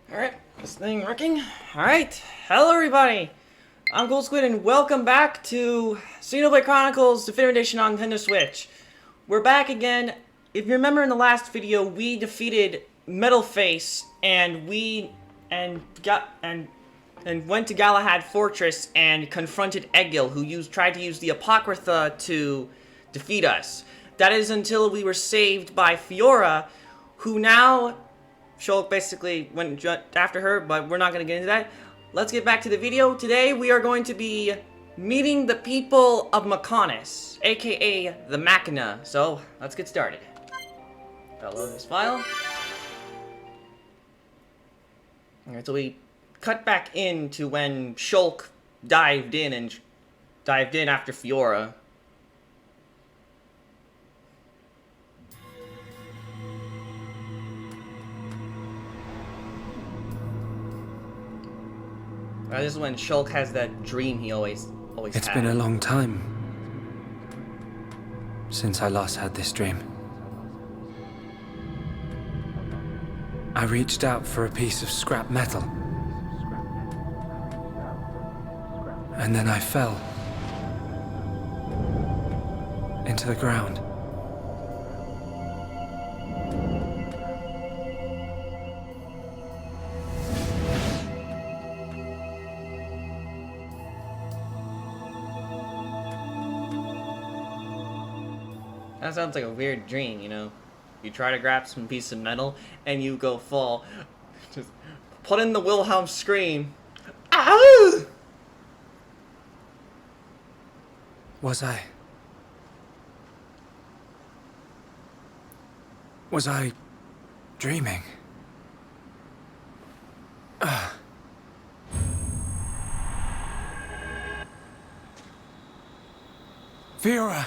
Alright, this thing working? Alright, hello everybody! I'm Gold Squid and welcome back to Xenoblade Chronicles Definitive Edition on Nintendo Switch. We're back again. If you remember in the last video, we defeated Metal Face and went to Galahad Fortress and confronted Egil, who tried to use the Apocrypha to defeat us. That is until we were saved by Fiora, who now Shulk basically went after her, but we're not going to get into that. Let's get back to the video. Today we are going to be meeting the people of Mechonis, aka the Machina. So let's get started. Download this file. Alright, so we cut back into when Shulk dived in after Fiora. This is when Shulk has that dream he always had. It's been a long time since I last had this dream. I reached out for a piece of scrap metal. And then I fell into the ground. That sounds like a weird dream, you know? You try to grab some piece of metal, and you go fall. Just put in the Wilhelm scream. Ow! Was I dreaming? Fiora!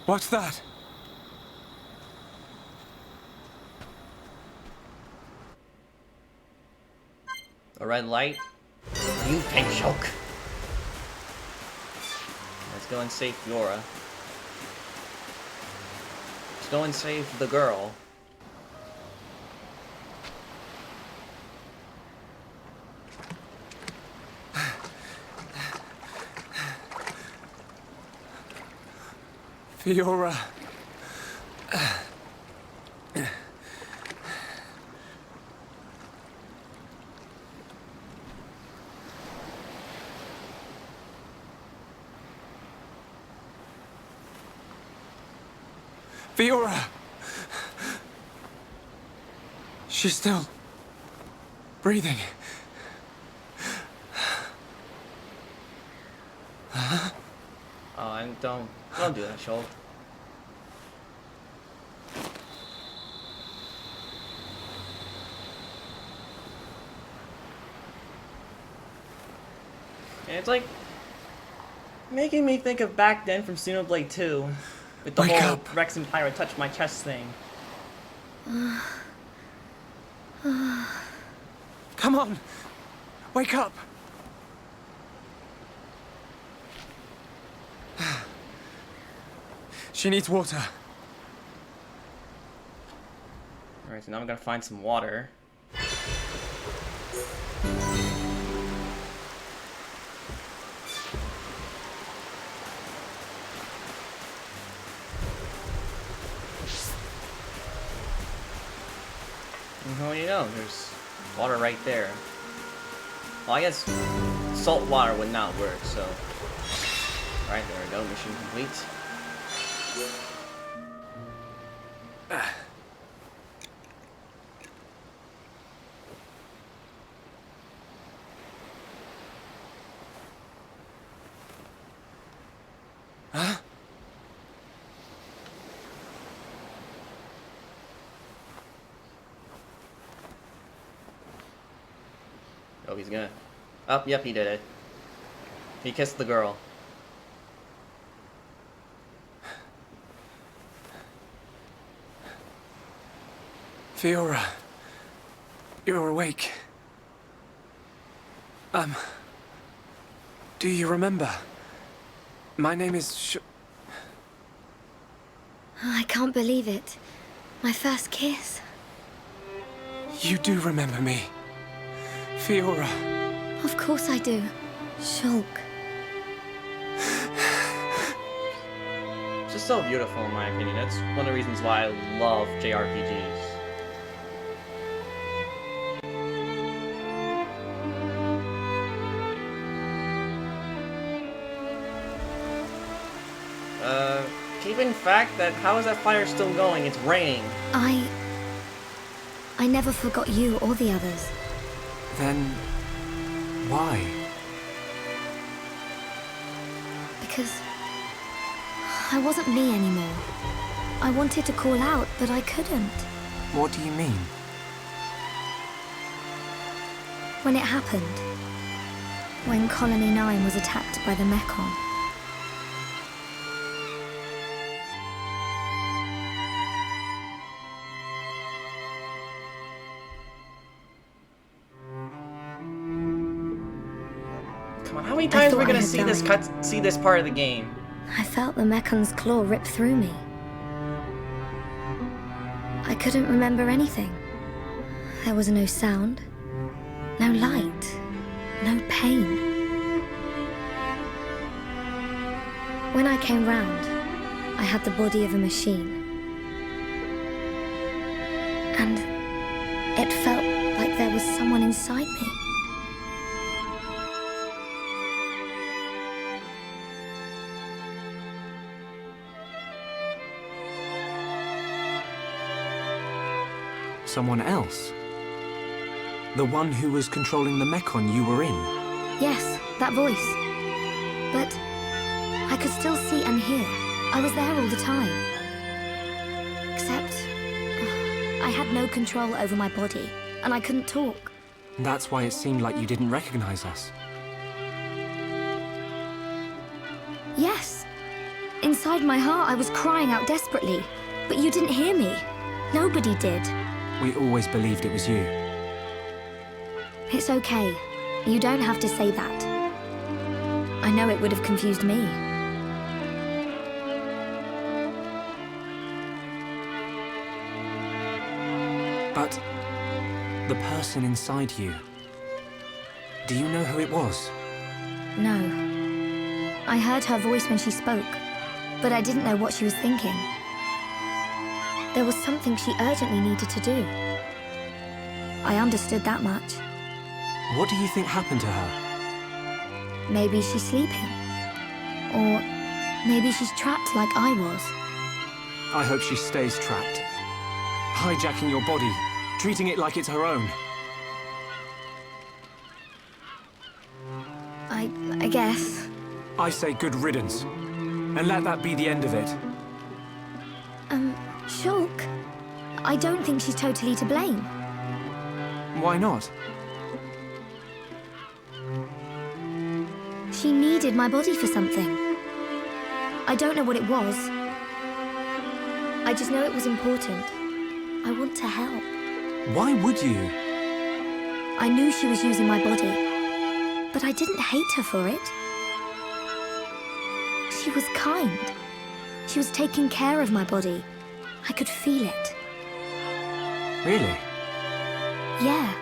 What's that? A red light. You take Shulk. Let's go and save Fiora. Let's go and save the girl. Fiora. Fiora. She's still breathing. Oh, and don't do that, Shulk. And it's like making me think of back then from Xenoblade 2 with the Wake whole up. Rex and Pyra touch my chest thing. Come on. Wake up. She needs water. Alright, so now I'm gonna find some water. Well, you know, there's water right there. Well, I guess salt water would not work, so... Alright, there we go, mission complete. Huh? Oh, he's gonna... Oh, yep, he did it. He kissed the girl. Fiora. You're awake. Do you remember? My name is I can't believe it. My first kiss. You do remember me. Fiora. Of course I do. Shulk. It's just so beautiful in my opinion. That's one of the reasons why I love JRPGs. Keep in fact that how is that fire still going? It's raining. I never forgot you or the others. Then... why? Because I wasn't me anymore. I wanted to call out, but I couldn't. What do you mean? When it happened, when Colony 9 was attacked by the Mechon. Come on, how many times are we thought I gonna had see this part of the game? I felt the Mechon's claw rip through me. I couldn't remember anything. There was no sound, no light, no pain. When I came round, I had the body of a machine. And it felt like there was someone inside me. Someone else? The one who was controlling the Mechon you were in? Yes, that voice. But I could still see and hear. I was there all the time. Except I had no control over my body, and I couldn't talk. That's why it seemed like you didn't recognize us. Yes. Inside my heart, I was crying out desperately. But you didn't hear me. Nobody did. We always believed it was you. It's okay. You don't have to say that. I know it would have confused me. But the person inside you, do you know who it was? No. I heard her voice when she spoke, but I didn't know what she was thinking. There was something she urgently needed to do. I understood that much. What do you think happened to her? Maybe she's sleeping. Or maybe she's trapped like I was. I hope she stays trapped. Hijacking your body, treating it like it's her own. I guess. I say good riddance. And let that be the end of it. Shulk, I don't think she's totally to blame. Why not? She needed my body for something. I don't know what it was. I just know it was important. I want to help. Why would you? I knew she was using my body, but I didn't hate her for it. She was kind. She was taking care of my body. I could feel it. Really? Yeah.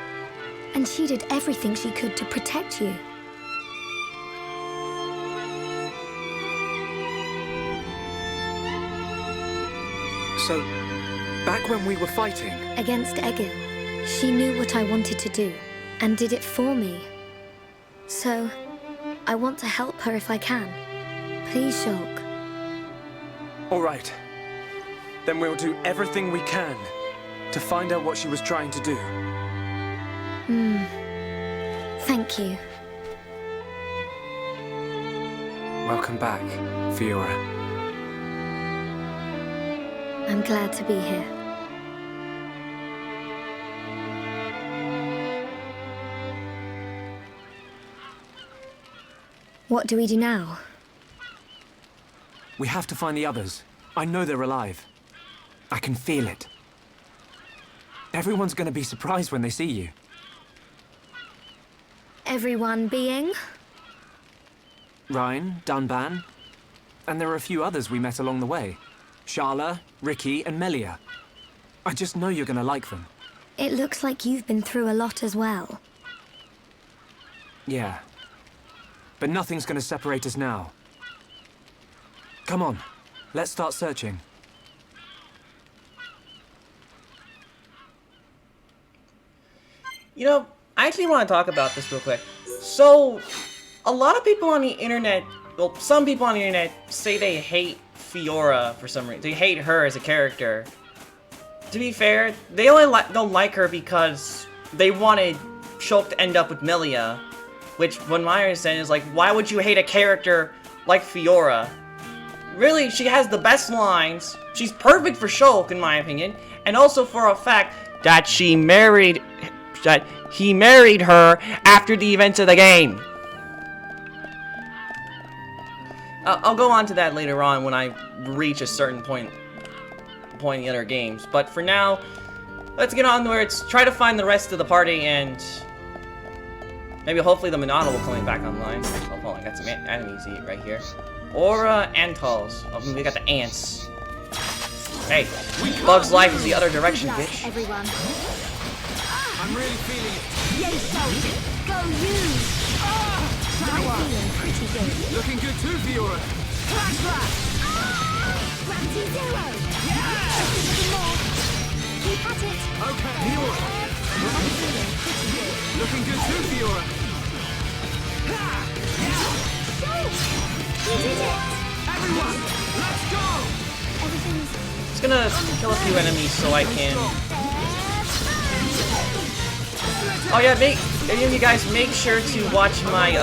And she did everything she could to protect you. So, back when we were fighting... Against Egil, she knew what I wanted to do, and did it for me. So, I want to help her if I can. Please, Shulk. All right. Then we'll do everything we can to find out what she was trying to do. Thank you. Welcome back, Fiora. I'm glad to be here. What do we do now? We have to find the others. I know they're alive. I can feel it. Everyone's gonna be surprised when they see you. Everyone being? Ryan, Dunban, and there are a few others we met along the way. Sharla, Ricky, and Melia. I just know you're gonna like them. It looks like you've been through a lot as well. Yeah. But nothing's gonna separate us now. Come on, let's start searching. You know, I actually want to talk about this real quick. So, a lot of people on the internet, well, some people on the internet say they hate Fiora for some reason. They hate her as a character. To be fair, they only don't like her because they wanted Shulk to end up with Melia. Which, when my understanding is like, why would you hate a character like Fiora? Really, she has the best lines. She's perfect for Shulk, in my opinion. And also for a fact that he married her after the events of the game. I'll go on to that later on when I reach a certain point in the other games. But for now, let's get on where it's try to find the rest of the party and maybe hopefully the Monado will come back online. Oh, hold on, I got some enemies right here. Aura Antals. Oh, we got the ants. Hey, Bug's life is the other direction, bitch. Everyone. I'm really feeling it. Yay, soldier! Go you! I'm feeling pretty good. Looking good too, Fiora. Flash blast! Gravity zero! Yeah! More. Keep at it! Okay, Fiora. I'm feeling pretty good. Looking good too, Fiora. You did it! Everyone, let's go! Everything's... Just gonna kill a few enemies so I can... Oh yeah, any of you guys make sure to watch my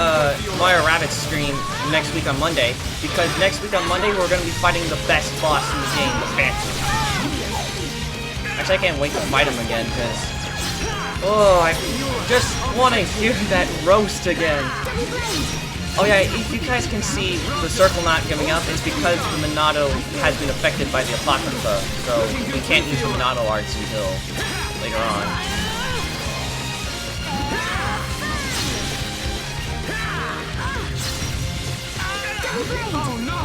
Mario Rabbit stream next week on Monday, because next week on Monday we're gonna be fighting the best boss in the game, the Phantom. Actually, I can't wait to fight him again, because I just want to hear that roast again. Oh yeah, if you guys can see the circle not giving up, it's because the Monado has been affected by the Apocrypha, so we can't use the Monado arts until later on. Oh no!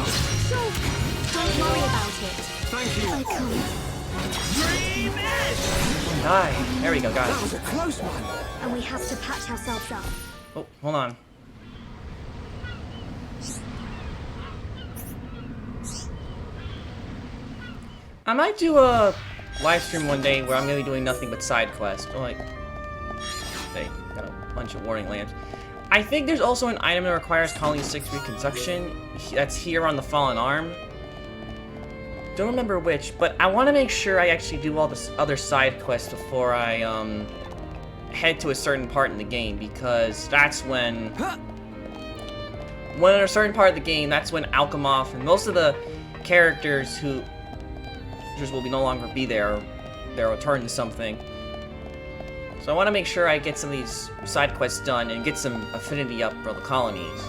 Don't worry about it. Thank you. I can't. Die. There we go, got That it. was a close one. And we have to patch ourselves up. Oh, hold on. I might do a live stream one day where I'm gonna be doing nothing but side quests. Oh, like, they got a bunch of warning lamps. I think there's also an item that requires Colony 6 reconstruction. That's here on the Fallen Arm. Don't remember which, but I want to make sure I actually do all the other side quests before I head to a certain part in the game, because that's when at a certain part of the game, that's when Alchemoth and most of the characters who will no longer be there. They'll return to something. So I want to make sure I get some of these side quests done and get some affinity up for the colonies.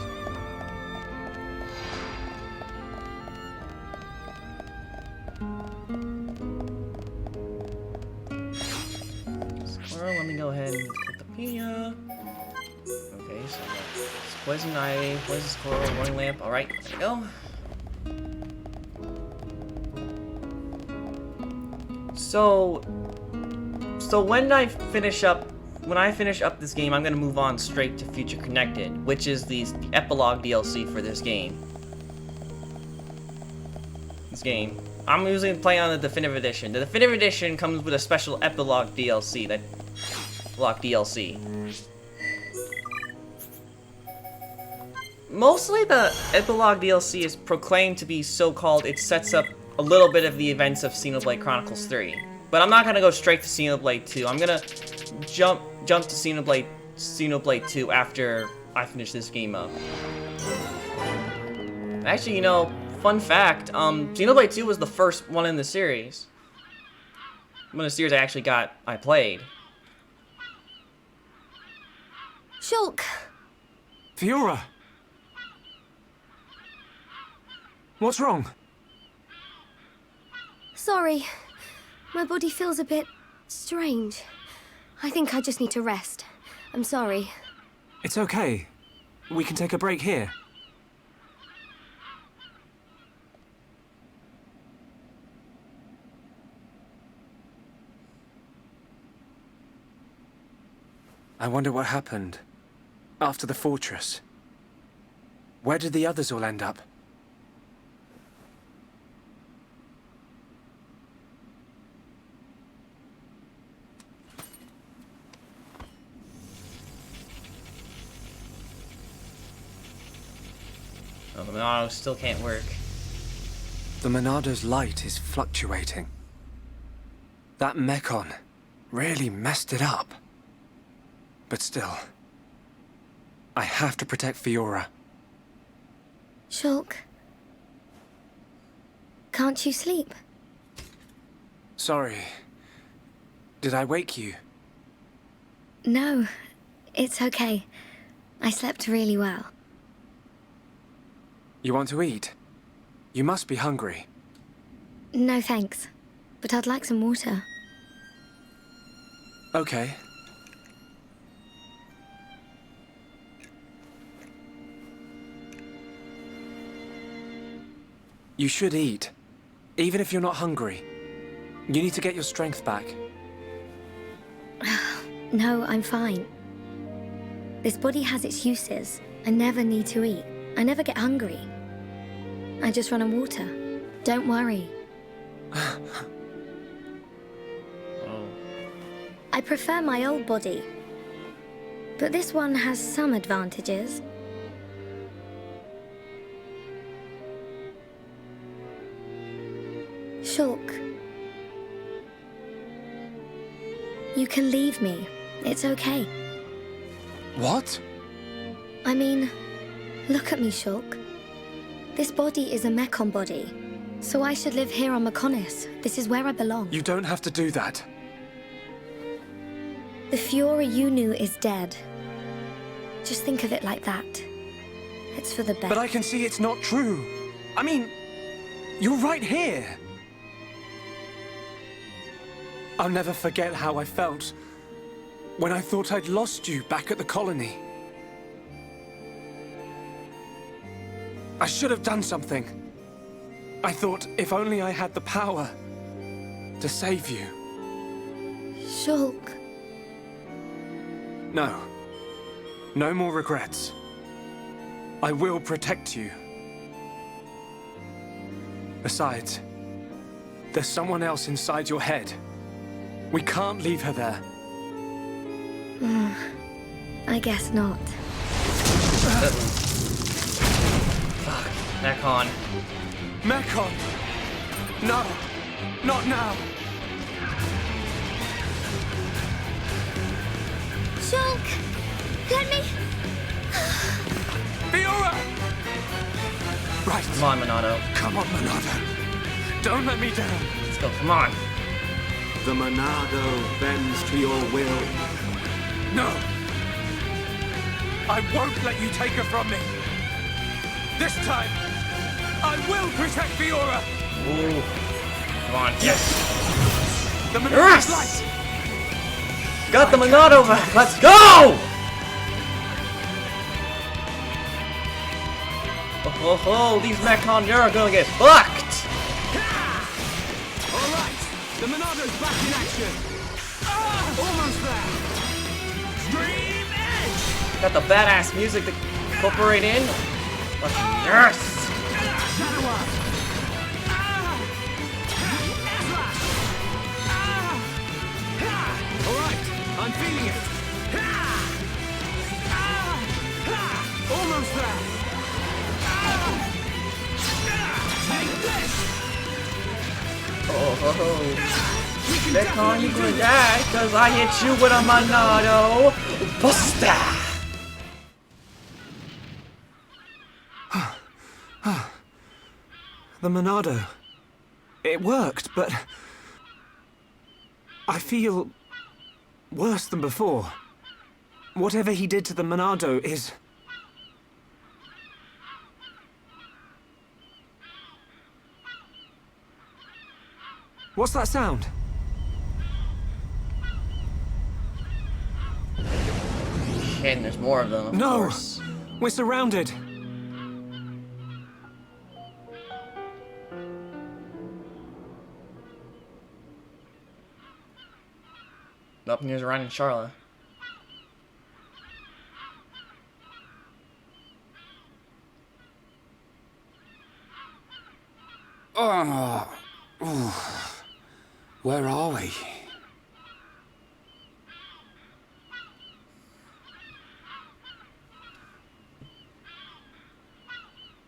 Squirrel, let me go ahead and put the Pina. Okay, so it's poison ivy, poison squirrel, warning lamp. Alright, there we go. So when I finish up this game, I'm gonna move on straight to Future Connected, which is the epilogue DLC for this game. I'm usually playing on the Definitive Edition. The Definitive Edition comes with a special epilogue DLC. Mostly the epilogue DLC is proclaimed to be so-called, it sets up a little bit of the events of Xenoblade Chronicles 3. But I'm not gonna go straight to Xenoblade 2. I'm gonna jump to Xenoblade 2 after I finish this game up. Actually, you know, fun fact, Xenoblade 2 was the first one in the series. One of the series I played. Shulk! Fiora! What's wrong? Sorry. My body feels a bit strange. I think I just need to rest. I'm sorry. It's okay. We can take a break here. I wonder what happened after the fortress. Where did the others all end up? Oh, the Monado still can't work. The Monado's light is fluctuating. That Mechon really messed it up. But still, I have to protect Fiora. Shulk, can't you sleep? Sorry. Did I wake you? No, it's okay. I slept really well. You want to eat? You must be hungry. No thanks, but I'd like some water. Okay. You should eat, even if you're not hungry. You need to get your strength back. No, I'm fine. This body has its uses. I never need to eat. I never get hungry. I just run on water. Don't worry. Oh. I prefer my old body. But this one has some advantages. Shulk. You can leave me. It's okay. What? I mean, look at me, Shulk. This body is a Mechon body, so I should live here on Mechonis. This is where I belong. You don't have to do that. The Fiora you knew is dead. Just think of it like that. It's for the best. But I can see it's not true. I mean, you're right here. I'll never forget how I felt when I thought I'd lost you back at the colony. I should have done something. I thought if only I had the power to save you. Shulk. No. No more regrets. I will protect you. Besides, there's someone else inside your head. We can't leave her there. I guess not. Fuck. Mechon. Mechon! No! Not now! Shulk! Let me... Fiora! Right. Come on, Monado. Come on, Monado. Don't let me down. Let's go. Come on. The Monado bends to your will. No! I won't let you take her from me. This time, I will protect Fiora. Ooh. Come on. Yes. The Monado's Yes! light. Got the Monado back. Let's go! Oh, these Mechon, they're gonna get fucked. All right, the Monado's back in action. Almost there. Stream edge. Got the badass music to incorporate in. Yes! Shadow Eye. All right, I'm feeling it. Almost there. Take this. Mechon, you gonna die because I hit you with a Monado Buster! The Monado. It worked, but I feel worse than before. Whatever he did to the Monado is... What's that sound? And there's more of them, of No! course. We're surrounded. Up, and here's Ryan and Charlotte. Oh. Ooh. Where are we?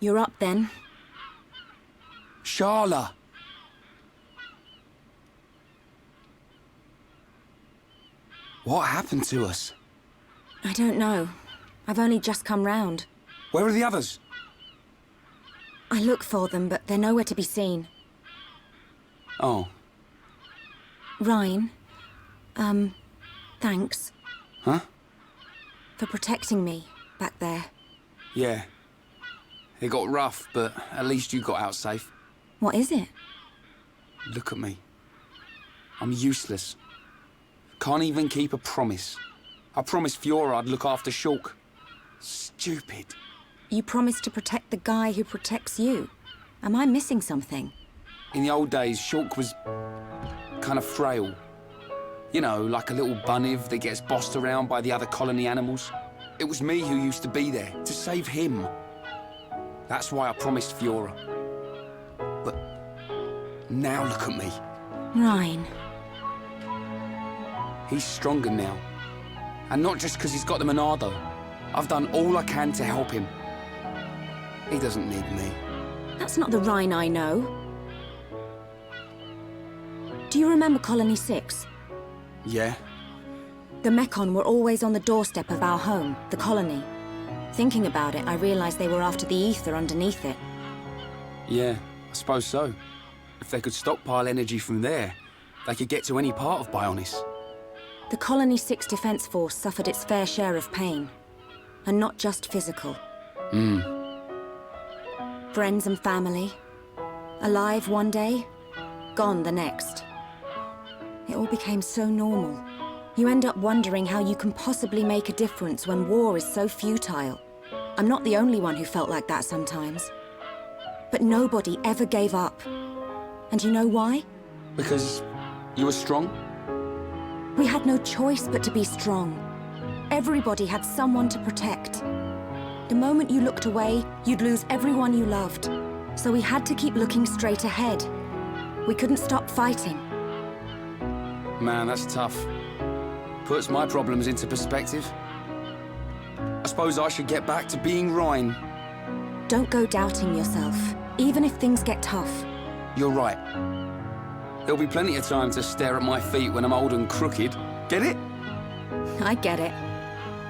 You're up then. Sharla! What happened to us? I don't know. I've only just come round. Where are the others? I look for them, but they're nowhere to be seen. Oh. Ryan, thanks. Huh? For protecting me back there. Yeah. It got rough, but at least you got out safe. What is it? Look at me. I'm useless. Can't even keep a promise. I promised Fiora I'd look after Shulk. Stupid. You promised to protect the guy who protects you. Am I missing something? In the old days, Shulk was kind of frail. You know, like a little bunniv that gets bossed around by the other colony animals. It was me who used to be there, to save him. That's why I promised Fiora. But now look at me. Ryan. He's stronger now. And not just because he's got the Monado. I've done all I can to help him. He doesn't need me. That's not the Ryan I know. Do you remember Colony 6? Yeah? The Mechon were always on the doorstep of our home, the colony. Thinking about it, I realized they were after the ether underneath it. Yeah, I suppose so. If they could stockpile energy from there, they could get to any part of Bionis. The Colony 6 Defense Force suffered its fair share of pain. And not just physical. Friends and family. Alive one day, gone the next. It all became so normal. You end up wondering how you can possibly make a difference when war is so futile. I'm not the only one who felt like that sometimes. But nobody ever gave up. And you know why? Because you were strong? We had no choice but to be strong. Everybody had someone to protect. The moment you looked away, you'd lose everyone you loved. So we had to keep looking straight ahead. We couldn't stop fighting. Man, that's tough. Puts my problems into perspective. I suppose I should get back to being Ryan. Don't go doubting yourself, even if things get tough. You're right. There'll be plenty of time to stare at my feet when I'm old and crooked. Get it? I get it.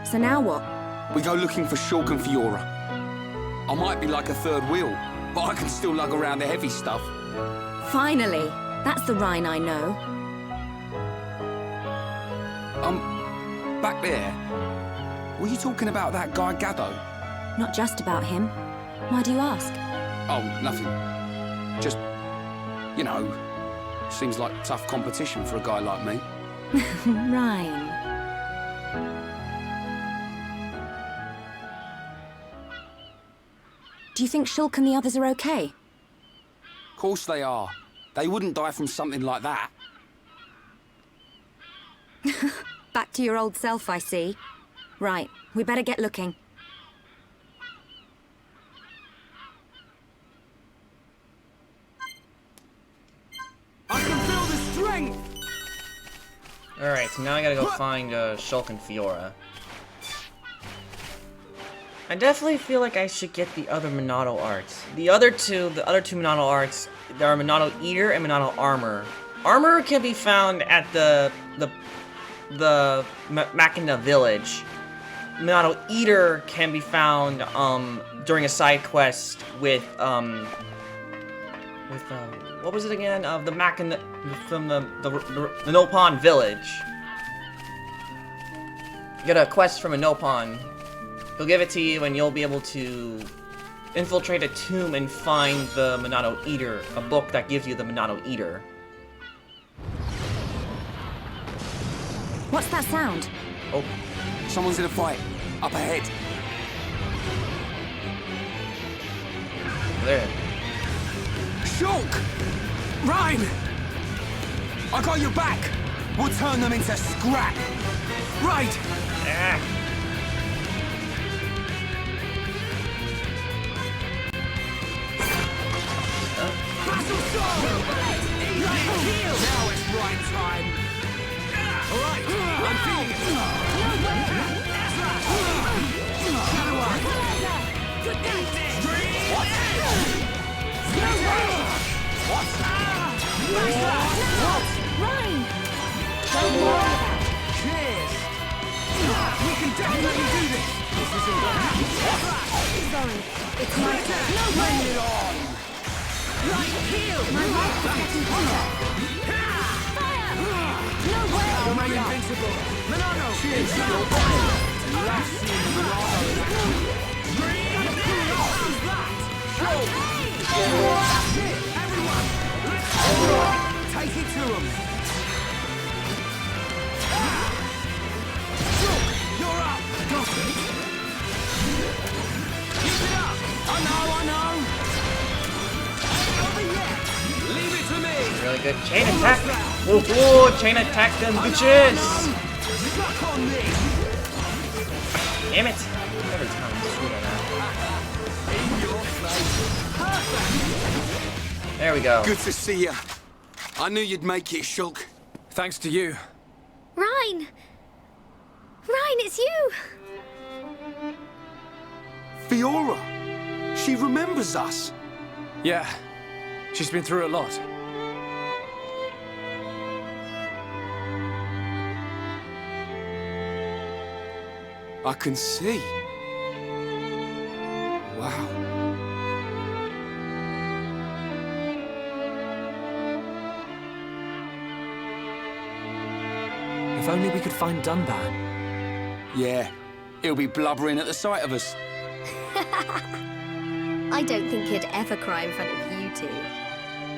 So now what? We go looking for Shulk and Fiora. I might be like a third wheel, but I can still lug around the heavy stuff. Finally! That's the Ryan I know. Back there. Were you talking about that guy Gaddo? Not just about him. Why do you ask? Oh, nothing. Just, you know, seems like tough competition for a guy like me. Ryan. Do you think Shulk and the others are okay? Of course they are. They wouldn't die from something like that. Back to your old self, I see. Right, we better get looking. I can feel the strength! Alright, so now I gotta go find Shulk and Fiora. I definitely feel like I should get the other Monado arts. The other two Monado arts, there are Monado Eater and Monado Armor. Armor can be found at the Machina village. Monado Eater can be found during a side quest with what was it again? The Machina from the Nopon village. You get a quest from a Nopon. He'll give it to you, and you'll be able to infiltrate a tomb and find the Monado Eater, a book that gives you the Monado Eater. What's that sound? Oh, someone's in a fight. Up ahead. There. Shulk! Ryan! I got your back! We'll turn them into scrap! Right! Ah. Muscle Soul! Heal! Now it's right time. Alright, I'm feeling it. Shadow Eye. Ryan! Cheers! We can definitely do this! This isn't gonna happen. Sorry, it's my turn. Bring it on! Right, heal! My life is getting hotter. Fire! No way! Remain invincible! Milano! Cheers! You're fire! Love seeing Milano in action. How's that? Show! That's it! Everyone! Let's go! Take it to him! You're up! Got it! Keep it up! I know! Ain't over yet! Leave it to me! Really good chain attack. Whoa, chain attack them bitches. Suck on this! Damn it. Every time I'm sweet on that. In your face! Perfect! There we go. Good to see you. I knew you'd make it, Shulk. Thanks to you. Ryan! Ryan, it's you! Fiora! She remembers us. Yeah, she's been through a lot. I can see. Wow. If only we could find Dunban. Yeah, he'll be blubbering at the sight of us. I don't think he'd ever cry in front of you two.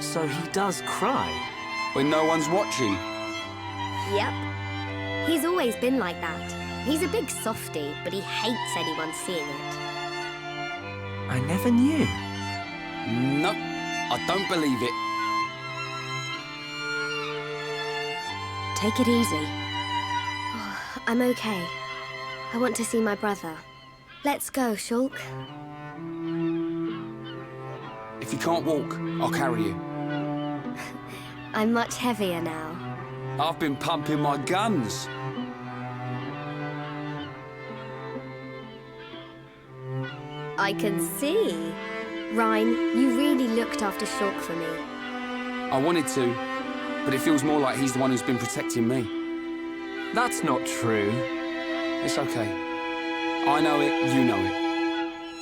So he does cry. When no one's watching. Yep. He's always been like that. He's a big softie, but he hates anyone seeing it. I never knew. No, I don't believe it. Take it easy. I'm okay. I want to see my brother. Let's go, Shulk. If you can't walk, I'll carry you. I'm much heavier now. I've been pumping my guns. I can see. Ryan, you really looked after Shulk for me. I wanted to, but it feels more like he's the one who's been protecting me. That's not true. It's okay. I know it, you know it.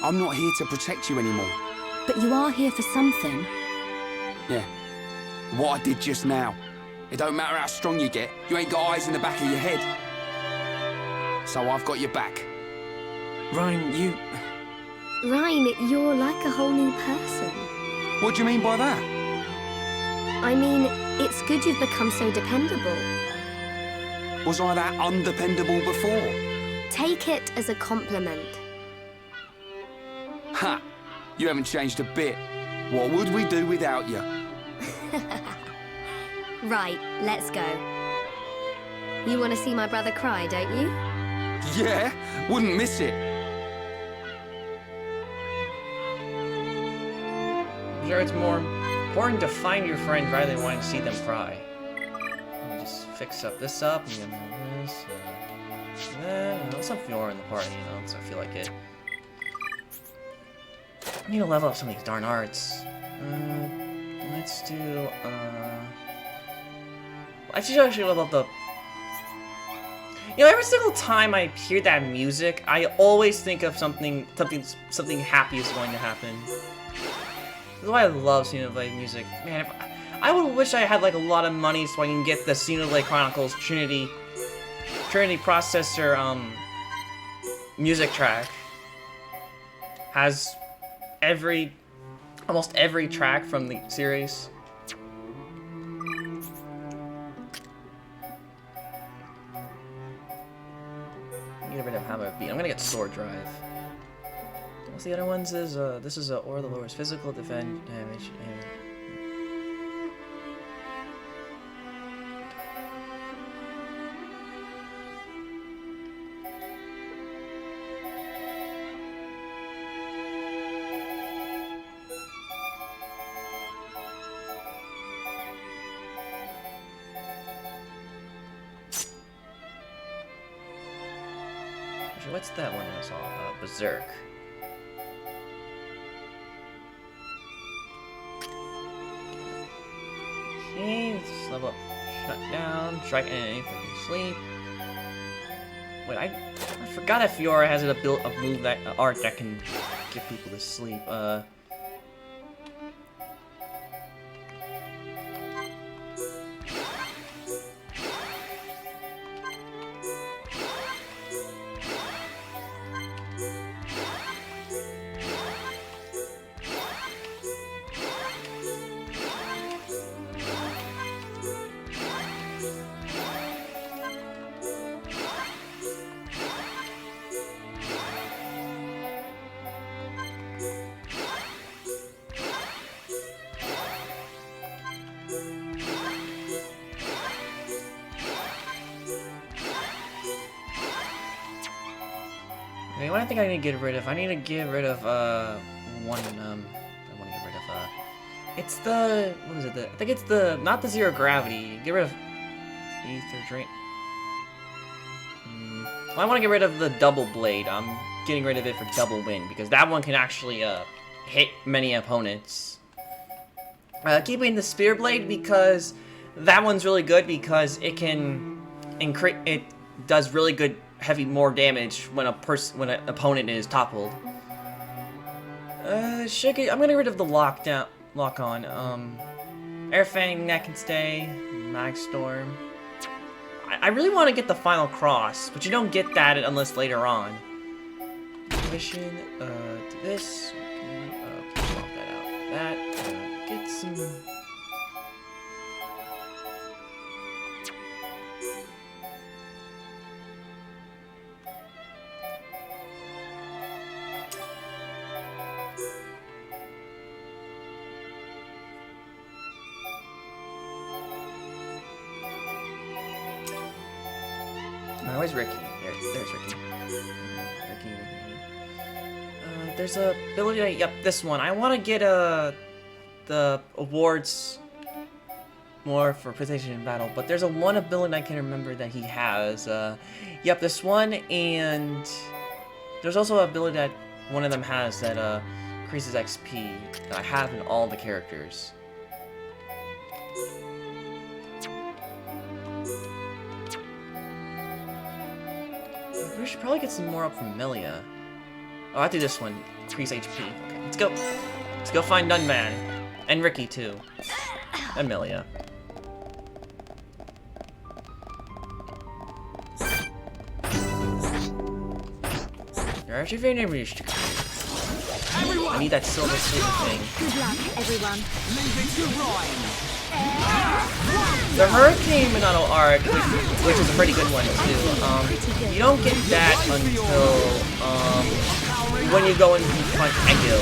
I'm not here to protect you anymore. But you are here for something. Yeah. What I did just now. It don't matter how strong you get, you ain't got eyes in the back of your head. So I've got your back. Ryan, you... Ryan, you're like a whole new person. What do you mean by that? I mean, it's good you've become so dependable. Was I that undependable before? Take it as a compliment. Ha! You haven't changed a bit. What would we do without you? Right, let's go. You want to see my brother cry, don't you? Yeah, wouldn't miss it. I'm sure it's more important to find your friends rather than wanting to see them cry. Just fix this up, and then this. Let's have Fiora in the party, you know, because I feel like it. I need to level up some of these darn arts. Let's do. I should actually level up the. You know, every single time I hear that music, I always think of something happy is going to happen. That's why I love Xenoblade music. Man, I would wish I had like a lot of money so I can get the Xenoblade Chronicles Trinity processor music track. Has almost every track from the series. Get rid of Hammer Beat. I'm gonna get Sword Drive. What's the other ones? Is this is Aura the lowers physical defense damage and. Okay, what's that one that was all about? Berserk. Okay, let's level up. Shut down. Strike enemy for sleep. Wait, I forgot that Fiora has a move that art that can get people to sleep. Okay, what I think I need to get rid of, I need to get rid of, one, I want to get rid of, it's the, what is it, I think it's the, not the zero gravity, get rid of ether drain. Well, I want to get rid of the double blade, I'm getting rid of it for double wind, because that one can actually, hit many opponents. Keeping the spear blade, because that one's really good, because it can increase, it does really good heavy more damage when when an opponent is toppled. I'm gonna get rid of the lock on. Airfang, that can stay. Magstorm. I really want to get the final cross, but you don't get that unless later on. Mission, do this. Okay, swap that out. That, get some. Where's Ricky? There's Ricky. Ricky. There's a ability. Yep, this one. I want to get the awards more for precision in battle, but there's one ability I can remember that he has. Yep, this one, and there's also an ability that one of them has that increases XP that I have in all the characters. We should probably get some more up from Melia. Oh, I do this one. Increase HP. Okay, let's go. Let's go find Dunban. And Ricky, too. And Melia. You're actually very neighborish. I need that silver sleeve thing. Good luck, everyone. Leave it to Ryan. The Hurricane Monado arc, which is a pretty good one too, you don't get that until when you go and confront Egil.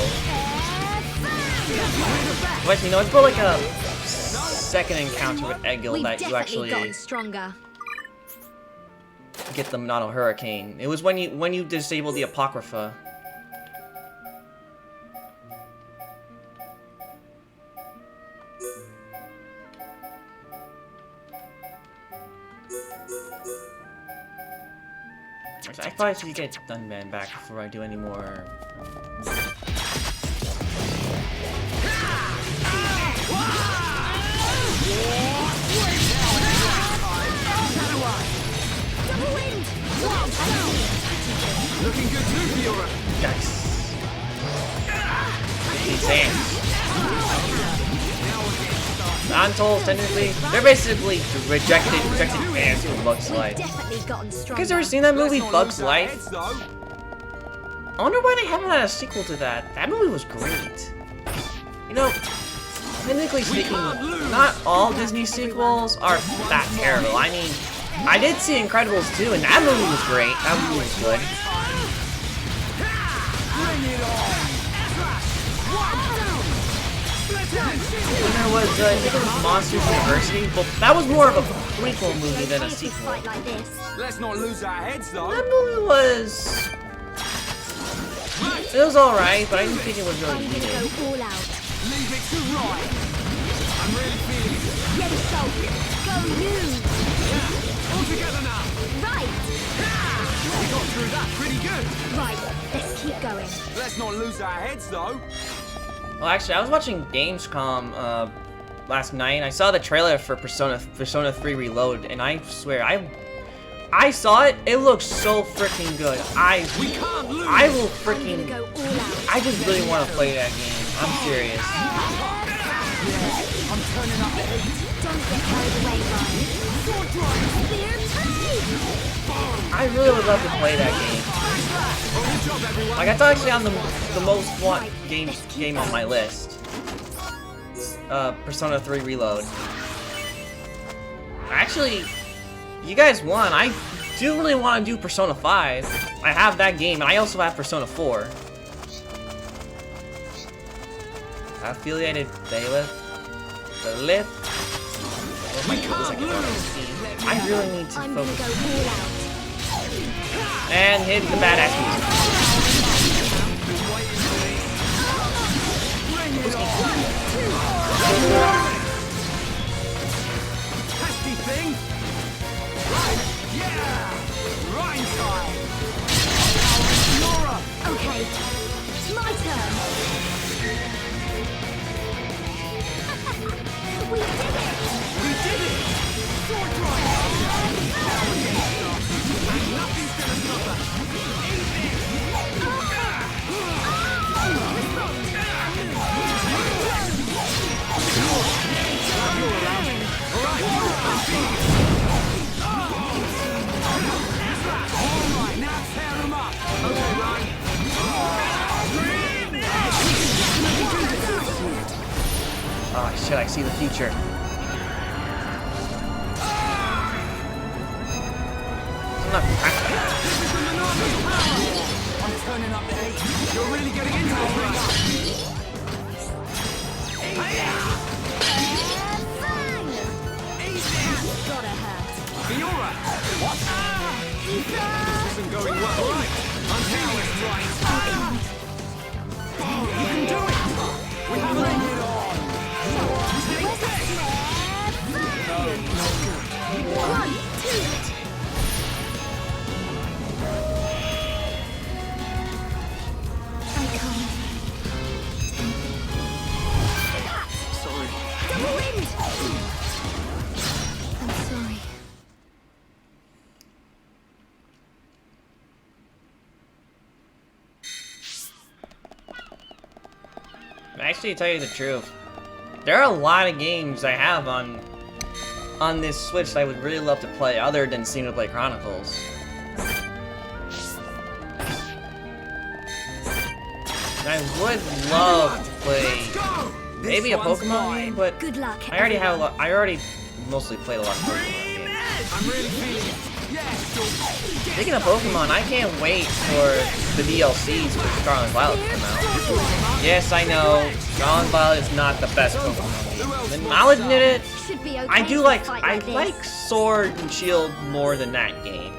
But you know, it's more like a second encounter with Egil that you actually get the Monado Hurricane. It was when you disable the Apocrypha. I probably should get Dunban back before I do any more. Looking good too, Fiora. Nice. These hands. Non-tolls, technically, they're basically rejected fans from Bugs Life. You guys ever seen that movie, Bugs Life? I wonder why they haven't had a sequel to that. That movie was great. You know, technically speaking, not all Disney sequels are that terrible. I mean, I did see Incredibles 2, and that movie was great. That movie was good. When there was, I think it was Monsters University, but that was more of a prequel movie than a sequel. Let's not lose our heads, though. That movie was... It was alright, but I didn't think it was really needed. Leave it to Ryan. I'm really feeling it. Get it, go you! All together now. Right! We got through that pretty good. Right, let's keep going. Let's not lose our heads, though. Well, actually, I was watching Gamescom last night. I saw the trailer for Persona 3 Reload, and I swear, I saw it. It looks so freaking good. We can't lose. I will I'm freaking. gonna go all out. I just really want to play that game. I'm serious. I'm turning up the heat. Don't get carried away, Ryan. Spear play! I really would love to play that game. Good job, everyone. Like, it's actually on the most want game on my list. Persona 3 Reload. Actually, you guys won. I do really want to do Persona 5. I have that game, and I also have Persona 4. Affiliated bailiff. The lift. We can't lose. I really need to I'm gonna focus. go all out. And hit the badass music. Testy thing. Right. Yeah. Rhyme time. Laura. Okay, it's my turn. We did it! We did it. Sword drive. Nothing's gonna stop us. Alright, now tear them up. Okay, Ryan. Oh shit, I see the future. I'm not I'm turning up the heat. You're really getting into it, Ryan. Gotta hurt. Fiora! What? This isn't going well. Right. I'm feeling it, Ryan. You can do it! We have it on! One, two. I can't. Sorry. Double wind! I'm sorry. Actually, to tell you the truth, there are a lot of games I have on this Switch that I would really love to play other than Xenoblade Chronicles. And I would love to play maybe a Pokemon game, but Good luck. I already mostly played a lot of Pokemon games. I'm really feeling it. Yeah, Speaking of Pokemon, I can't wait for the DLCs for Scarlet and Violet to come out. Yes, I know, Scarlet and Violet is not the best Pokemon game. And I'll admit it, Should be okay I do to like, fight I this. like Sword and Shield more than that game.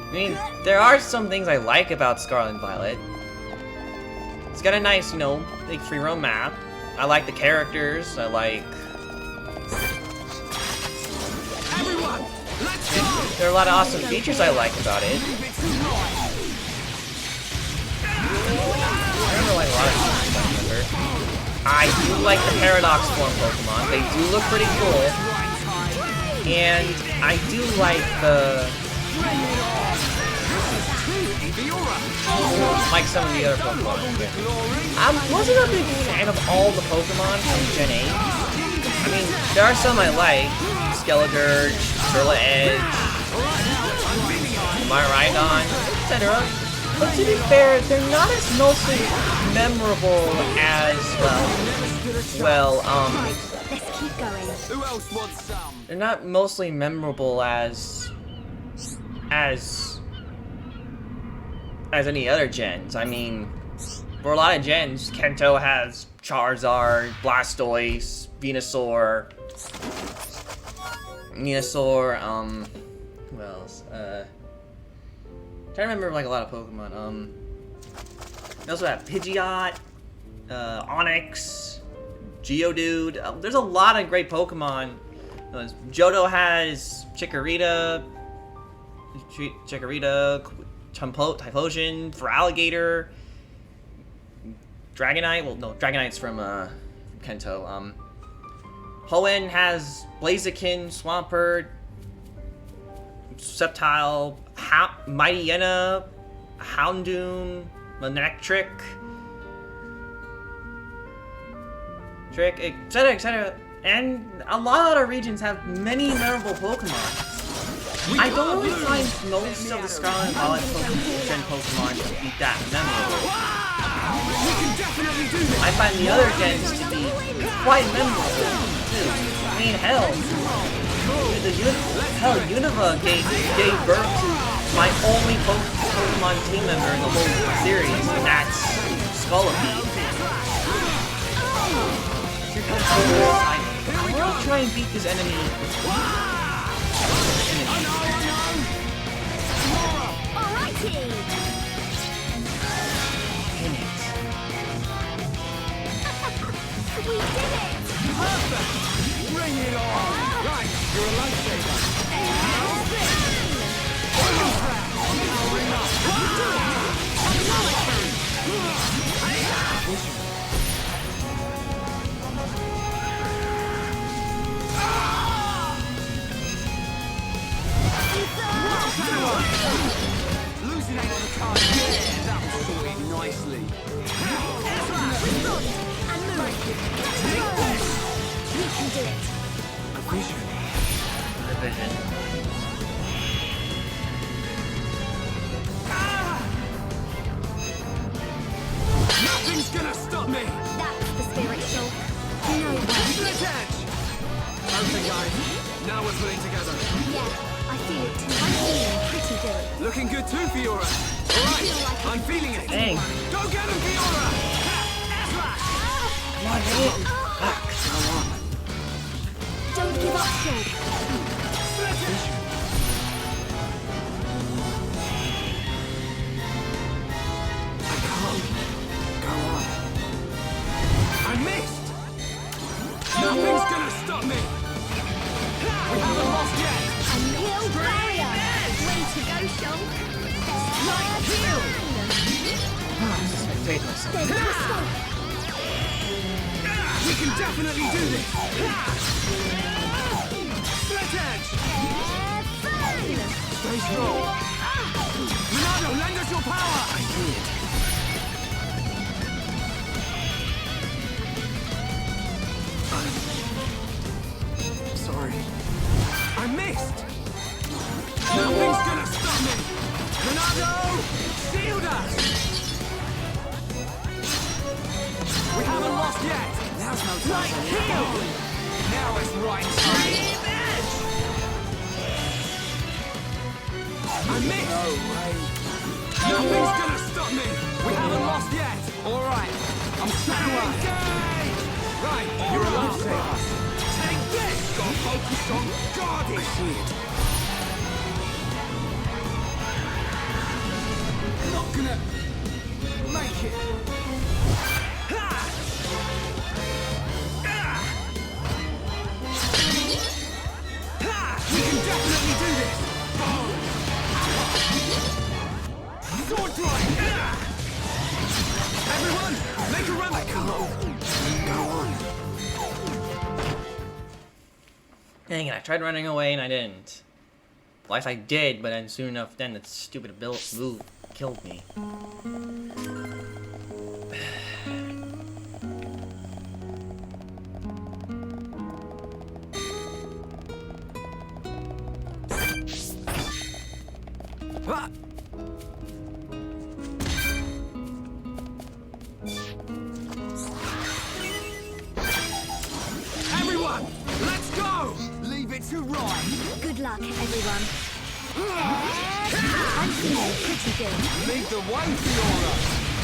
I mean, there are some things I like about Scarlet and Violet. It's got a nice, you know, big free roam map. I like the characters, I like... everyone, let's go! There are a lot of awesome features I like about it. I don't know, like a lot of features I remember. I do like the Paradox form Pokemon. They do look pretty cool. And I do like the... like some of the other Pokemon. I wasn't a big fan of all the Pokemon from Gen 8. I mean, there are some I like. Skeledirge, Edge, Miraidon, etc. But to be fair, they're not as mostly memorable as, Let's keep going. Who else wants some? they're not mostly memorable as any other gens. I mean, for a lot of gens, Kento has Charizard, Blastoise, Venusaur, who else? Trying to remember like a lot of Pokemon. They also have Pidgeot, Onix, Geodude. There's a lot of great Pokemon. Johto has Chikorita. Chikorita, Typhlosion, for Alligator, Dragonite. Well, no, Dragonite's from Kanto. Hoenn has Blaziken, Swampert, Sceptile, Mightyena, Houndoom, Manectric, etc., etc. And a lot of regions have many memorable Pokemon. I don't really find most of the Scarlet and Violet Gen Pokemon to be that memorable. I find the other gens to be quite memorable too. I mean, hell, Unova gave birth to my only Pokemon team member in the whole series, and that's Scolipede. I want to try and beat this enemy. Alrighty! Dang it. We did it! Perfect! Bring it on! Right, you're a lifesaver. Losing out on the card. Yeah, that was sorted nicely. We can do it! A vision. Division. Nothing's gonna stop me! That's the spirit, Shulk. No way. Split edge! Okay, guys. Now we're pulling together. Yeah, I feel it too. I'm feeling pretty good. Looking good too, Fiora. Alright, I'm feeling it. Dang. Go get him, Fiora! Come on, hit. Don't give up, Shulk. Split edge! I can't go on. I missed! Nothing's gonna stop me! We haven't lost yet! Hill barrier! Way to go, Shulk. Like Heal! Save myself. There's no stop. We can definitely do this! Split edge! Stay strong! Ronaldo, lend us your power! I see it. I'm sorry. I missed! Nothing's gonna stop me! Ronaldo! Shield us! We haven't lost yet! Now's no time Like to heal! Now it's right time! I missed! No way. Nothing's gonna stop me! We haven't lost yet! Alright, I'm samurai! Right, you're a lifesaver! Take this! Got focus on guarding! I see it. Not gonna make it! Ha! Ah! Ha! We can definitely do this! Sword drive! Everyone, make a run! I can't go on. Dang it, I tried running away and I didn't. Well, I did, but then soon enough, then that stupid move killed me. Ah! Everyone, let's go! Leave it to Ryan. Good luck, everyone. I'm feeling pretty good. Lead the way, Fiora.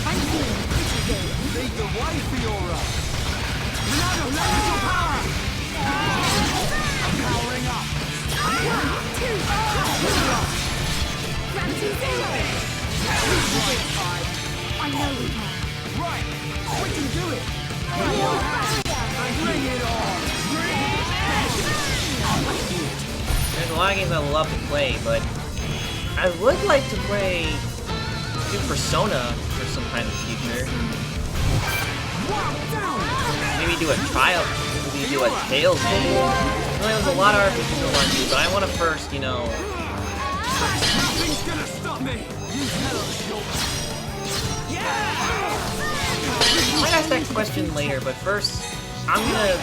I'm feeling pretty good. Lead the way, Fiora. Ronaldo, lend us your power. I'm powering up. 1, 2, Gravity zero! Right, time. I know we can. Right, we can do it. Hill barrier! Bring it on. There's a lot of games I love to play, but I would like to play do Persona for some time in the future. Maybe do a trial. Maybe do a Tales game. Well, there's a lot of RPGs I want to do, but I want to first, you know. Nothing's gonna stop me. I might ask that question later, but first, I'm gonna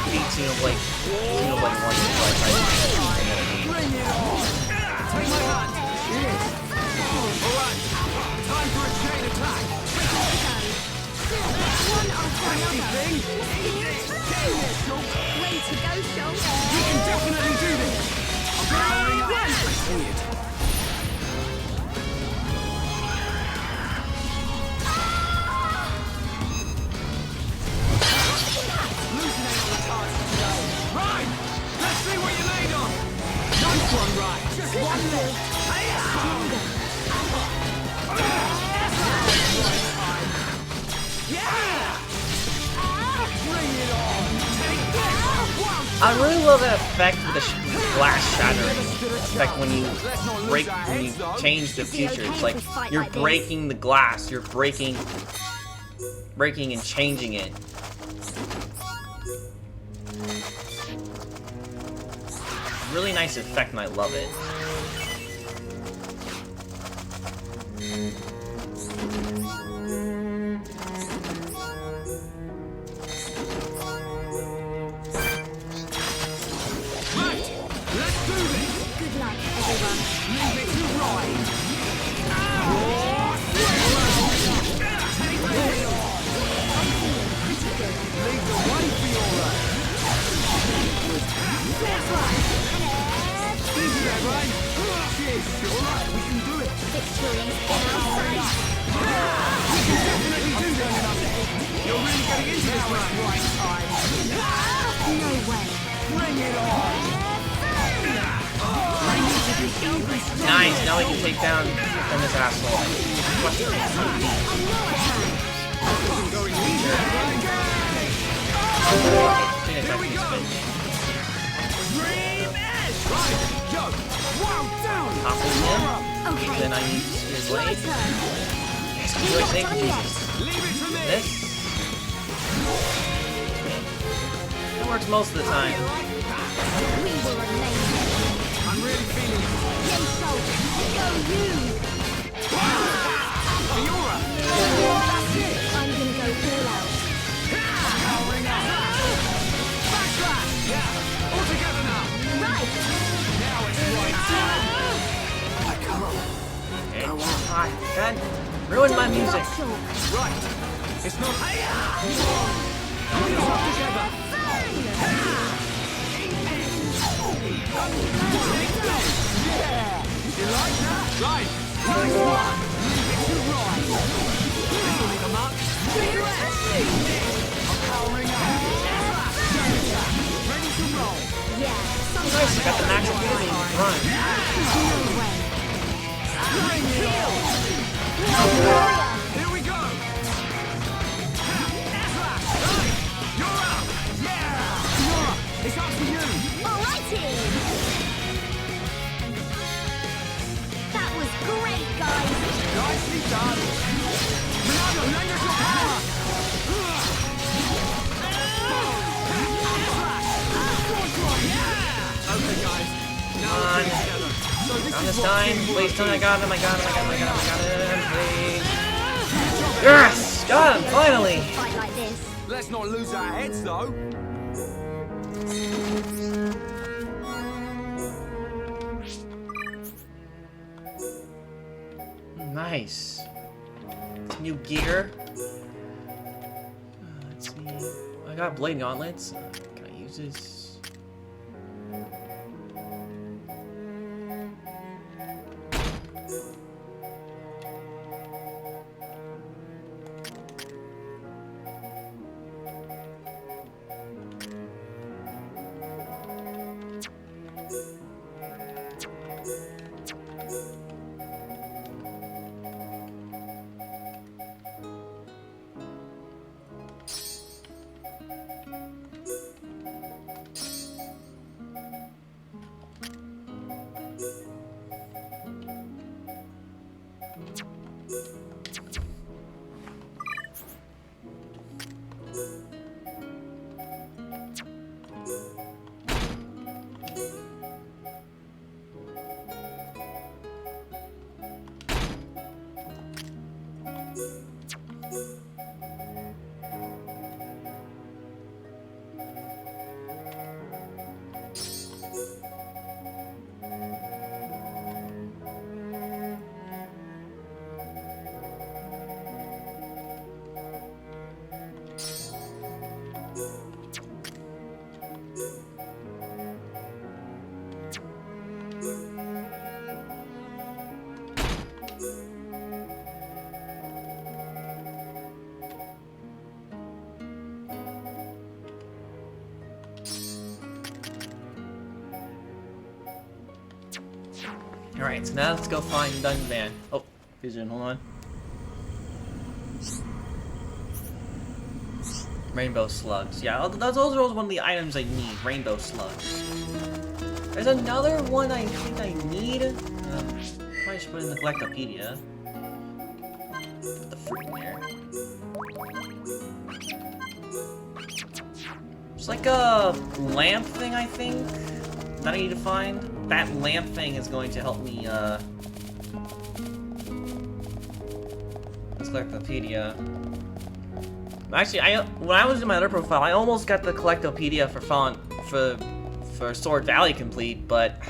beat Xenoblade 1 before I try to beat another game. Bring it on. Take my hand. Alright. Time for a chain attack. Tasty thing. Way to go, Shulk. We can definitely do this. I'm powering up. I see it. Right! Let's see what you made of! Nice one, right! Just one move! Yeah! Bring it on! Take this! I really love that effect with the glass shattering. Effect when you change the future. It's like you're breaking the glass. You're breaking and changing it. Really nice effect, and I love it. Right! Let's do this! Good luck, everyone. Leave it to Ryan! Leave the way for your Easy there, Ryan! Cheers, sure! We can do it! Victory in our sight. We can definitely do this! You're really getting into this one, right time! No way. Bring it on! Nice. Now we can take down this asshole. Going easy there, Ryan! Here we go! Dream Edge! Right! Yo! Wow, down! Topple him. Okay. Then I use his My blade. turn. Yes, do it, save Jesus. Leave it to me! This. It works most of the time. We were amazing. I'm really feeling it. Yay, Shulk. Go you. Fiora! That's it. I'm gonna go all out. Powering up! Backslash! Yeah! All together now! Right. Now it's right time! God, ruined my music. Shulk. Right! It's not... Pull yourself together! You like that? Right! Nice one! Leave it to Ryan! This'll leave a mark! I'm powering up! Ready to roll! Yeah. Nice, got the max ability in front. No way. Bring it on! Here we go! Slash! Right! You're up! Yeah! Fiora, it's up to you! Alrighty. That was great, guys. Nicely done! Ronaldo, lend us your power! Okay, guys. Now we're On. together. So this On is this what time, teamwork please tell me I is. got him, I got him, I got him, I got him, I got him, please. Yes! Got him, finally! Fight like this. Let's not lose our heads, though. Nice. New gear. Let's see. I got blade gauntlets. Can I use this? Alright, so now let's go find Dunban. Oh, vision, hold on. Rainbow slugs. Yeah, those are one of the items I need. Rainbow slugs. There's another one I think I need. Probably should put in the Collectopedia. Put the fruit in there. It's like a lamp thing, I think, that I need to find. That lamp thing is going to help me, Let's Collectopedia. Actually, when I was in my other profile, I almost got the Collectopedia for Sword Valley complete, but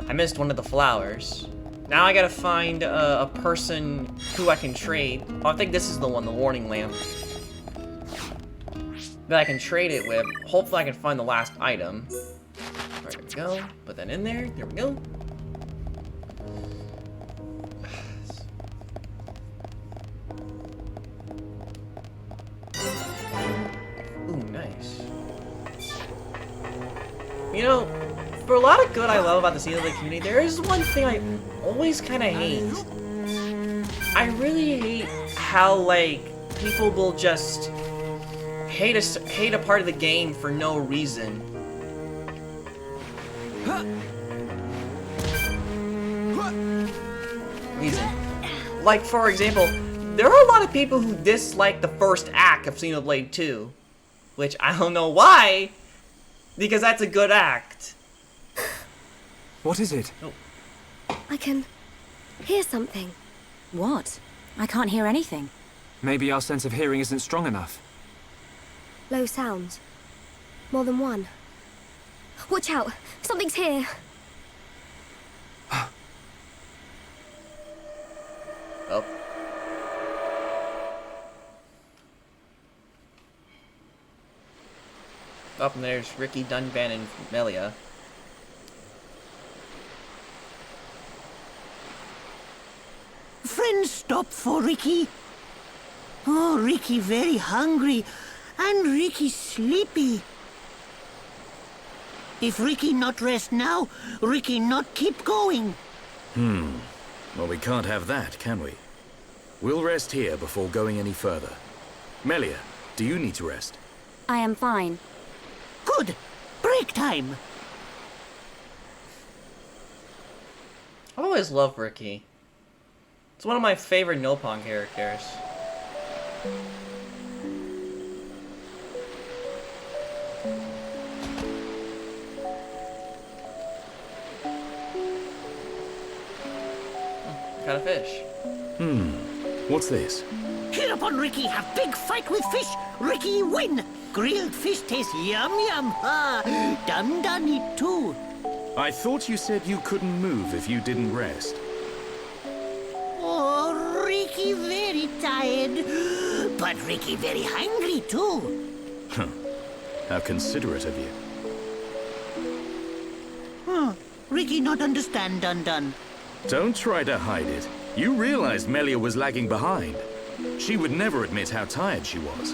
I missed one of the flowers. Now I gotta find a person who I can trade. Oh, I think this is the one, the warning lamp. That I can trade it with. Hopefully I can find the last item. Alright, there we go. Put that in there. There we go. Ooh, nice. You know, for a lot of good I love about the Xenoblade community, there is one thing I always kind of hate. I really hate how, like, people will just hate a part of the game for no reason. Like, for example, there are a lot of people who dislike the first act of Xenoblade 2. Which, I don't know why, because that's a good act. What is it? Oh. I can hear something. What? I can't hear anything. Maybe our sense of hearing isn't strong enough. Low sounds. More than one. Watch out! Something's here! Oh. Up and there's Ricky, Dunban, and Melia. Friends stop for Ricky. Oh, Ricky very hungry, and Ricky sleepy. If Ricky not rest now, Ricky not keep going. Well, we can't have that, can we? We'll rest here before going any further. Melia, do you need to rest? I am fine. Good. Break time. I've always loved Ricky. It's one of my favorite Nopon characters. Got a fish. What's this? Here upon Ricky have big fight with fish. Ricky win. Grilled fish taste yum yum. Ah, done it too. I thought you said you couldn't move if you didn't rest. Oh, Ricky very tired, but Ricky very hungry too. How considerate of you. Ricky not understand done. Don't try to hide it. You realized Melia was lagging behind. She would never admit how tired she was.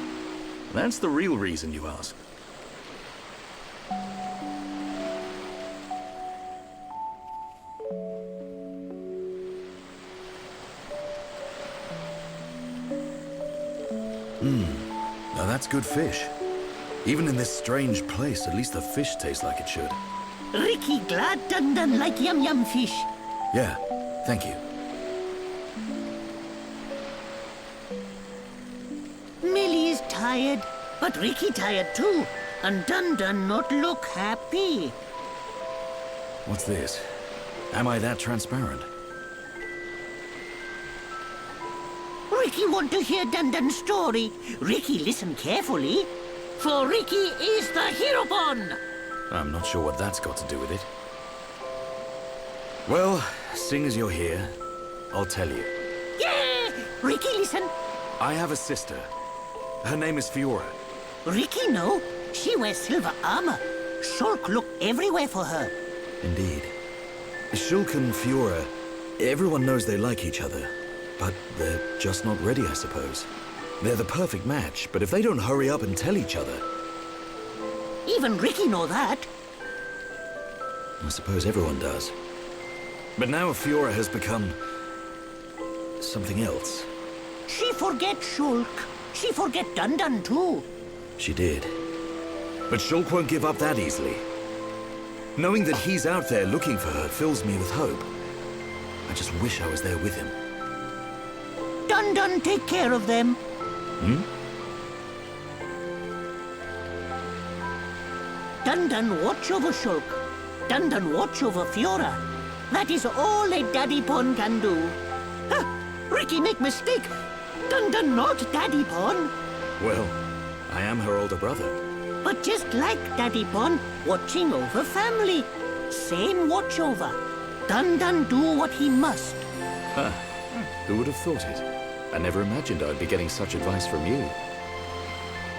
That's the real reason you ask. Now that's good fish. Even in this strange place, at least the fish tastes like it should. Ricky glad done like yum yum fish. Yeah, thank you. Millie is tired, but Ricky tired too. And done not look happy. What's this? Am I that transparent? Ricky want to hear Dun story. Ricky listen carefully. For Ricky is the hero born. I'm not sure what that's got to do with it. Well, seeing as you're here, I'll tell you. Yeah! Ricky listen. I have a sister. Her name is Fiora. Ricky know. She wears silver armor. Shulk look everywhere for her. Indeed. Shulk and Fiora, everyone knows they like each other. But they're just not ready, I suppose. They're the perfect match, but if they don't hurry up and tell each other... Even Ricky know that. I suppose everyone does. But now Fiora has become something else. She forget Shulk. She forget Dun too. She did. But Shulk won't give up that easily. Knowing that he's out there looking for her fills me with hope. I just wish I was there with him. Dun take care of them. Dun watch over Shulk. Dun watch over Fiora. That is all a Daddy Pon can do. Huh, Ricky make mistake. Dun not Daddy Pon. Well, I am her older brother. But just like Daddy Pon, watching over family. Same watch over. Dun do what he must. Huh. Who would have thought it? I never imagined I'd be getting such advice from you.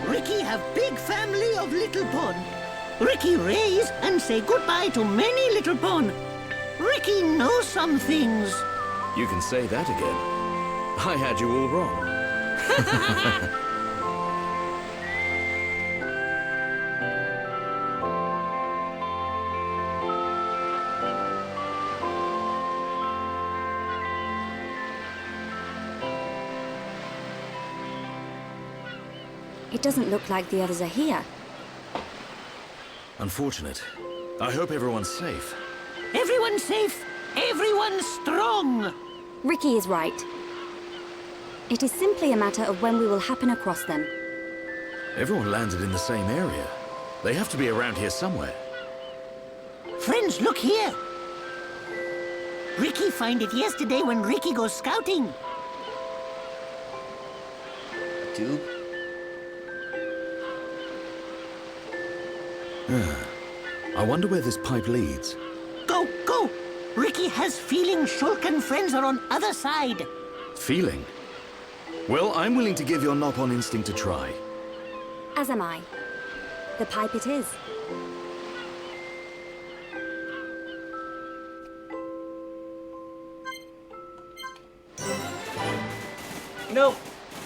Ricky have big family of little Pon. Ricky raise and say goodbye to many little Pon. Ricky knows some things. You can say that again. I had you all wrong. It doesn't look like the others are here. Unfortunate. I hope everyone's safe. Everyone's safe. Everyone's strong. Ricky is right. It is simply a matter of when we will happen across them. Everyone landed in the same area. They have to be around here somewhere. Friends, look here. Ricky find it yesterday when Ricky goes scouting. Dude. I wonder where this pipe leads. Go. Ricky has feeling Shulk and friends are on other side. Feeling? Well, I'm willing to give your Nopon instinct a try. As am I. The pipe it is. You know,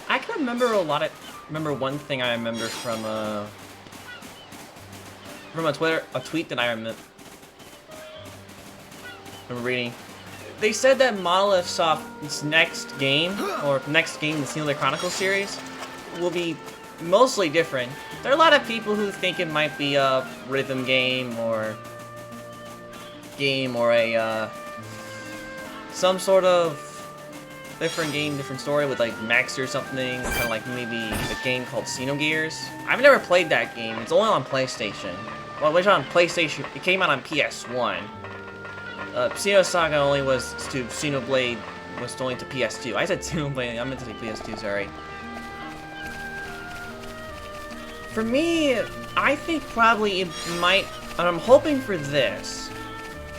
I can remember remember one thing I remember from a tweet that I remember reading. They said that Monolith Soft's next game, the Xenoblade Chronicles series, will be mostly different. There are a lot of people who think it might be a rhythm game or a some sort of different game, different story with like Max or something, kind of like maybe a game called Xenogears. I've never played that game. It's only on PlayStation. Well, it was on PlayStation. It came out on PS1. Xenosaga only was to Xenoblade was only to PS2. I said Xenoblade. I meant to say PS2. Sorry. For me, I think probably it might. And I'm hoping for this.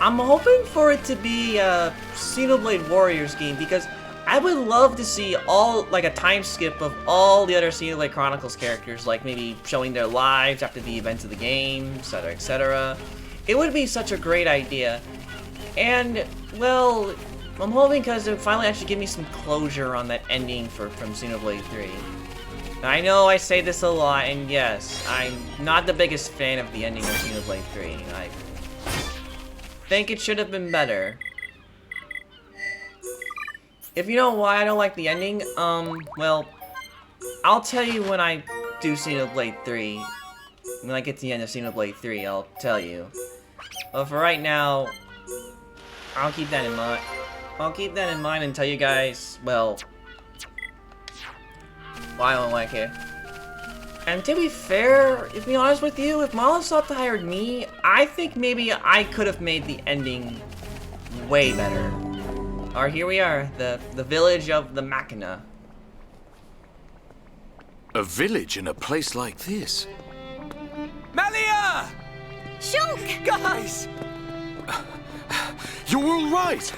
I'm hoping for it to be a Xenoblade Warriors game because I would love to see a time skip of all the other Xenoblade Chronicles characters, like maybe showing their lives after the events of the game, etc., etc. It would be such a great idea. And, well, I'm hoping because it would finally actually give me some closure on that ending from Xenoblade 3. I know I say this a lot, and yes, I'm not the biggest fan of the ending of Xenoblade 3. I think it should have been better. If you know why I don't like the ending, well, I'll tell you when I do Xenoblade 3. When I get to the end of Xenoblade 3, I'll tell you. But for right now, I'll keep that in mind. I'll keep that in mind and tell you guys, well, why I don't like it. And to be fair, to be honest with you, if Molotov hired me, I think maybe I could have made the ending way better. Alright, here we are, the village of the Machina. A village in a place like this? Melia! Shulk! Guys! You're all right!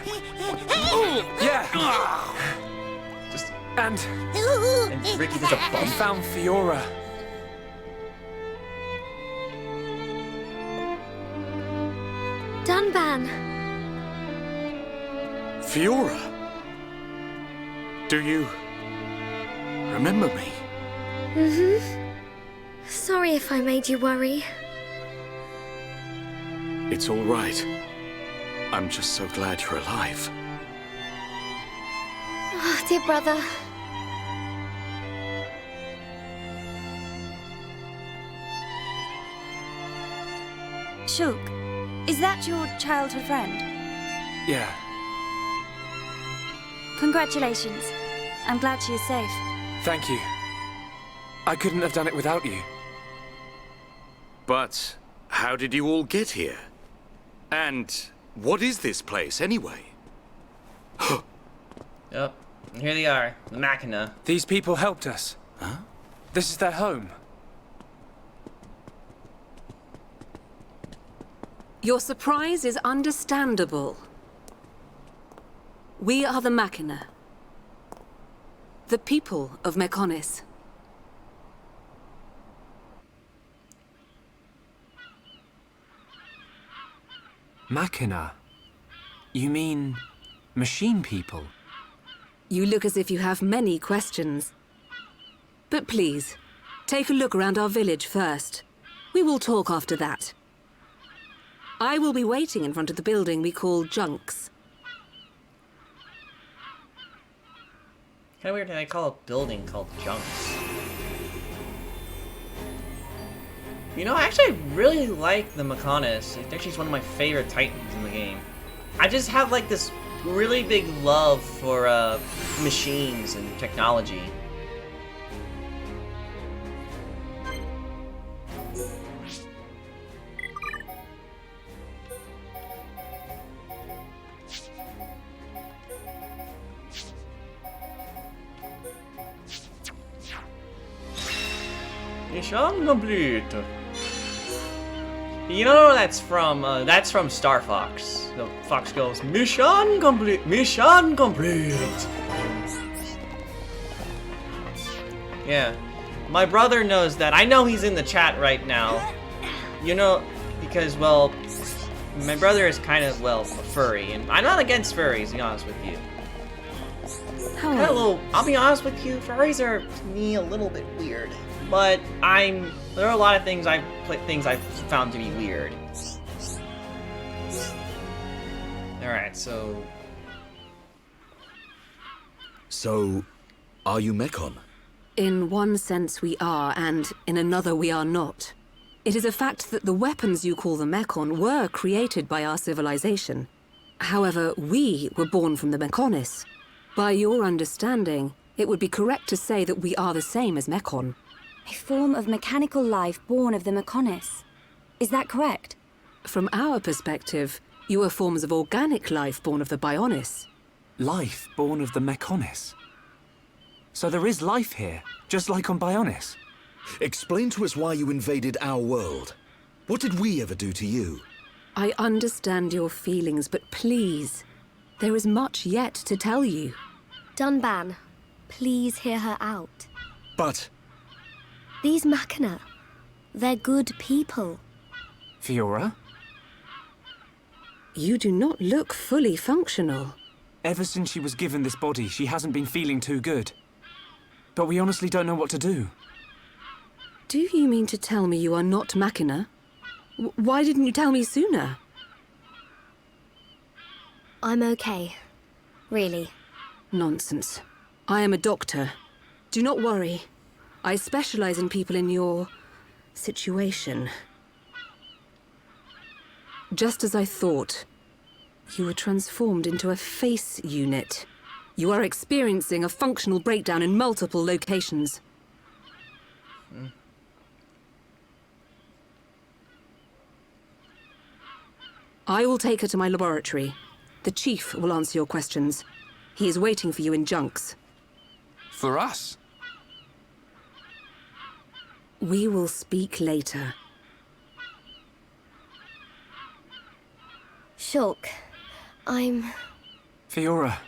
Yeah. Just, And and Ricky does a we bump. found Fiora. Dunban! Fiora! Do you remember me? Mm-hmm. Sorry if I made you worry. It's all right. I'm just so glad you're alive. Oh, dear brother. Shulk, is that your childhood friend? Yeah. Congratulations. I'm glad she is safe. Thank you. I couldn't have done it without you. But how did you all get here? And what is this place, anyway? Yep. And here they are, the Machina. These people helped us. Huh? This is their home. Your surprise is understandable. We are the Machina. The people of Mechonis. Machina? You mean machine people? You look as if you have many questions. But please, take a look around our village first. We will talk after that. I will be waiting in front of the building we call Junks. Kinda weird that I call a building called Junks. You know, actually, I really like the Mechonis. It's actually one of my favorite Titans in the game. I just have like this really big love for machines and technology. Mission complete. You know where that's from? That's from Star Fox. The fox goes, "Mission complete, mission complete." Yeah, my brother knows that. I know he's in the chat right now. You know, because, well, my brother is kind of, well, a furry, and I'm not against furries, to be honest with you. I'll be honest with you, furries are, to me, a little bit weird. But there are a lot of things I've found to be weird. Alright, so... So, are you Mechon? In one sense we are, and in another we are not. It is a fact that the weapons you call the Mechon were created by our civilization. However, we were born from the Mechonis. By your understanding, it would be correct to say that we are the same as Mechon. A form of mechanical life born of the Mechonis. Is that correct? From our perspective, you are forms of organic life born of the Bionis. Life born of the Mechonis? So there is life here, just like on Bionis? Explain to us why you invaded our world. What did we ever do to you? I understand your feelings, but please, there is much yet to tell you. Dunban, please hear her out. But... These Machina, they're good people. Fiora? You do not look fully functional. Ever since she was given this body, she hasn't been feeling too good. But we honestly don't know what to do. Do you mean to tell me you are not Machina? Why didn't you tell me sooner? I'm okay. Really. Nonsense. I am a doctor. Do not worry. I specialize in people in your situation. Just as I thought, you were transformed into a face unit. You are experiencing a functional breakdown in multiple locations. I will take her to my laboratory. The Chief will answer your questions. He is waiting for you in Junks. For us? We will speak later. Shulk, I'm... Fiora.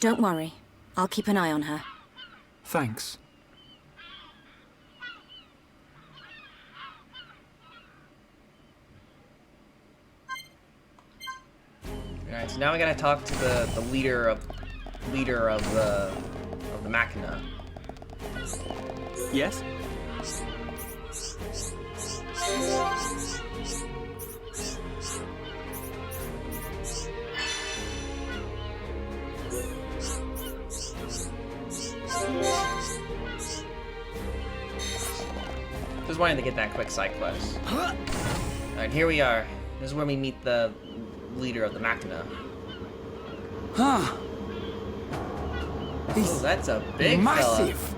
Don't worry. I'll keep an eye on her. Thanks. Alright, so now we gotta talk to the leader of the Machina. Yes? wanted to get that quick side quest. Alright, here we are. This is where we meet the leader of the Machina. Huh. Oh, that's a big Massive.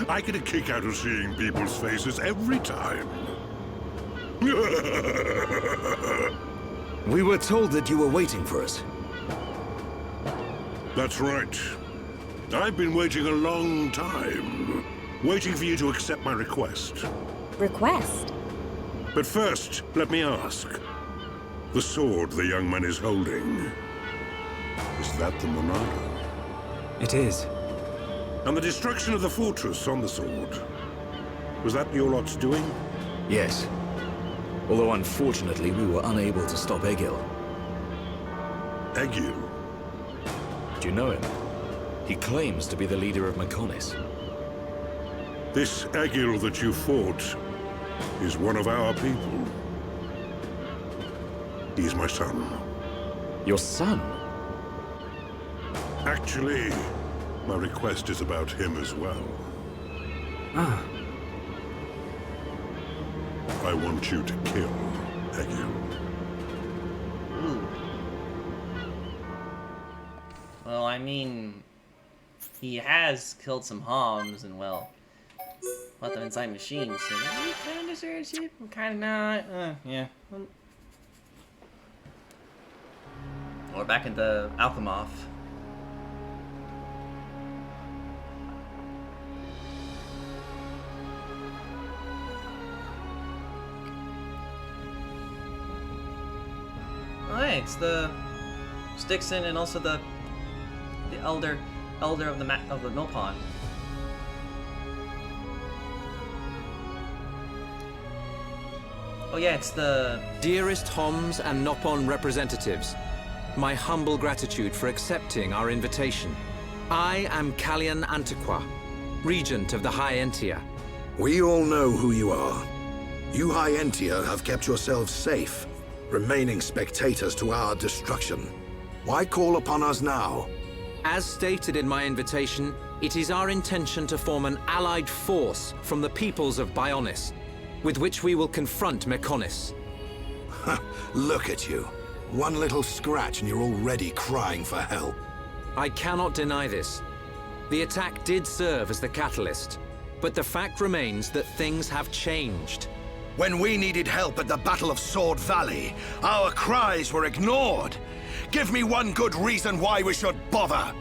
I get a kick out of seeing people's faces every time. We were told that you were waiting for us. That's right. I've been waiting a long time. Waiting for you to accept my request. Request? But first, let me ask. The sword the young man is holding. Is that the Monado? It is. And the destruction of the fortress on the sword. Was that your lot's doing? Yes. Although unfortunately we were unable to stop Egil. Egil? Do you know him? He claims to be the leader of Mechonis. This Egil that you fought is one of our people. He's my son. Your son? Actually, my request is about him as well. Ah. I want you to kill Egil. Ooh. Well, I mean, he has killed some Homs and, well, let them inside machines, so maybe kind of deserves it, kind of not. Yeah. We're back into Alchemoth. Alright, it's the Stixon and also the elder of the Nopon. Oh yeah, it's the Dearest Homs and Nopon representatives, my humble gratitude for accepting our invitation. I am Kallian Antiqua, Regent of the High Entia. We all know who you are. You High Entia have kept yourselves safe, remaining spectators to our destruction. Why call upon us now? As stated in my invitation, it is our intention to form an allied force from the peoples of Bionis, with which we will confront Mechonis. Look at you. One little scratch and you're already crying for help. I cannot deny this. The attack did serve as the catalyst, but the fact remains that things have changed. When we needed help at the Battle of Sword Valley, our cries were ignored. Give me one good reason why we should bother.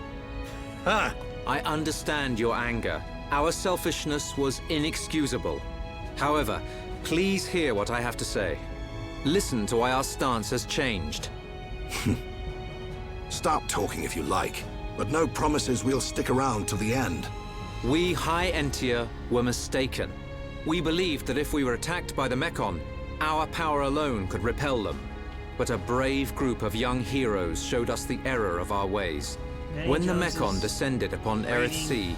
Huh? I understand your anger. Our selfishness was inexcusable. However, please hear what I have to say. Listen to why our stance has changed. Stop talking if you like, but no promises we'll stick around to the end. We High Entia were mistaken. We believed that if we were attacked by the Mechon, our power alone could repel them. But a brave group of young heroes showed us the error of our ways. When the Mechon descended upon Erith Sea,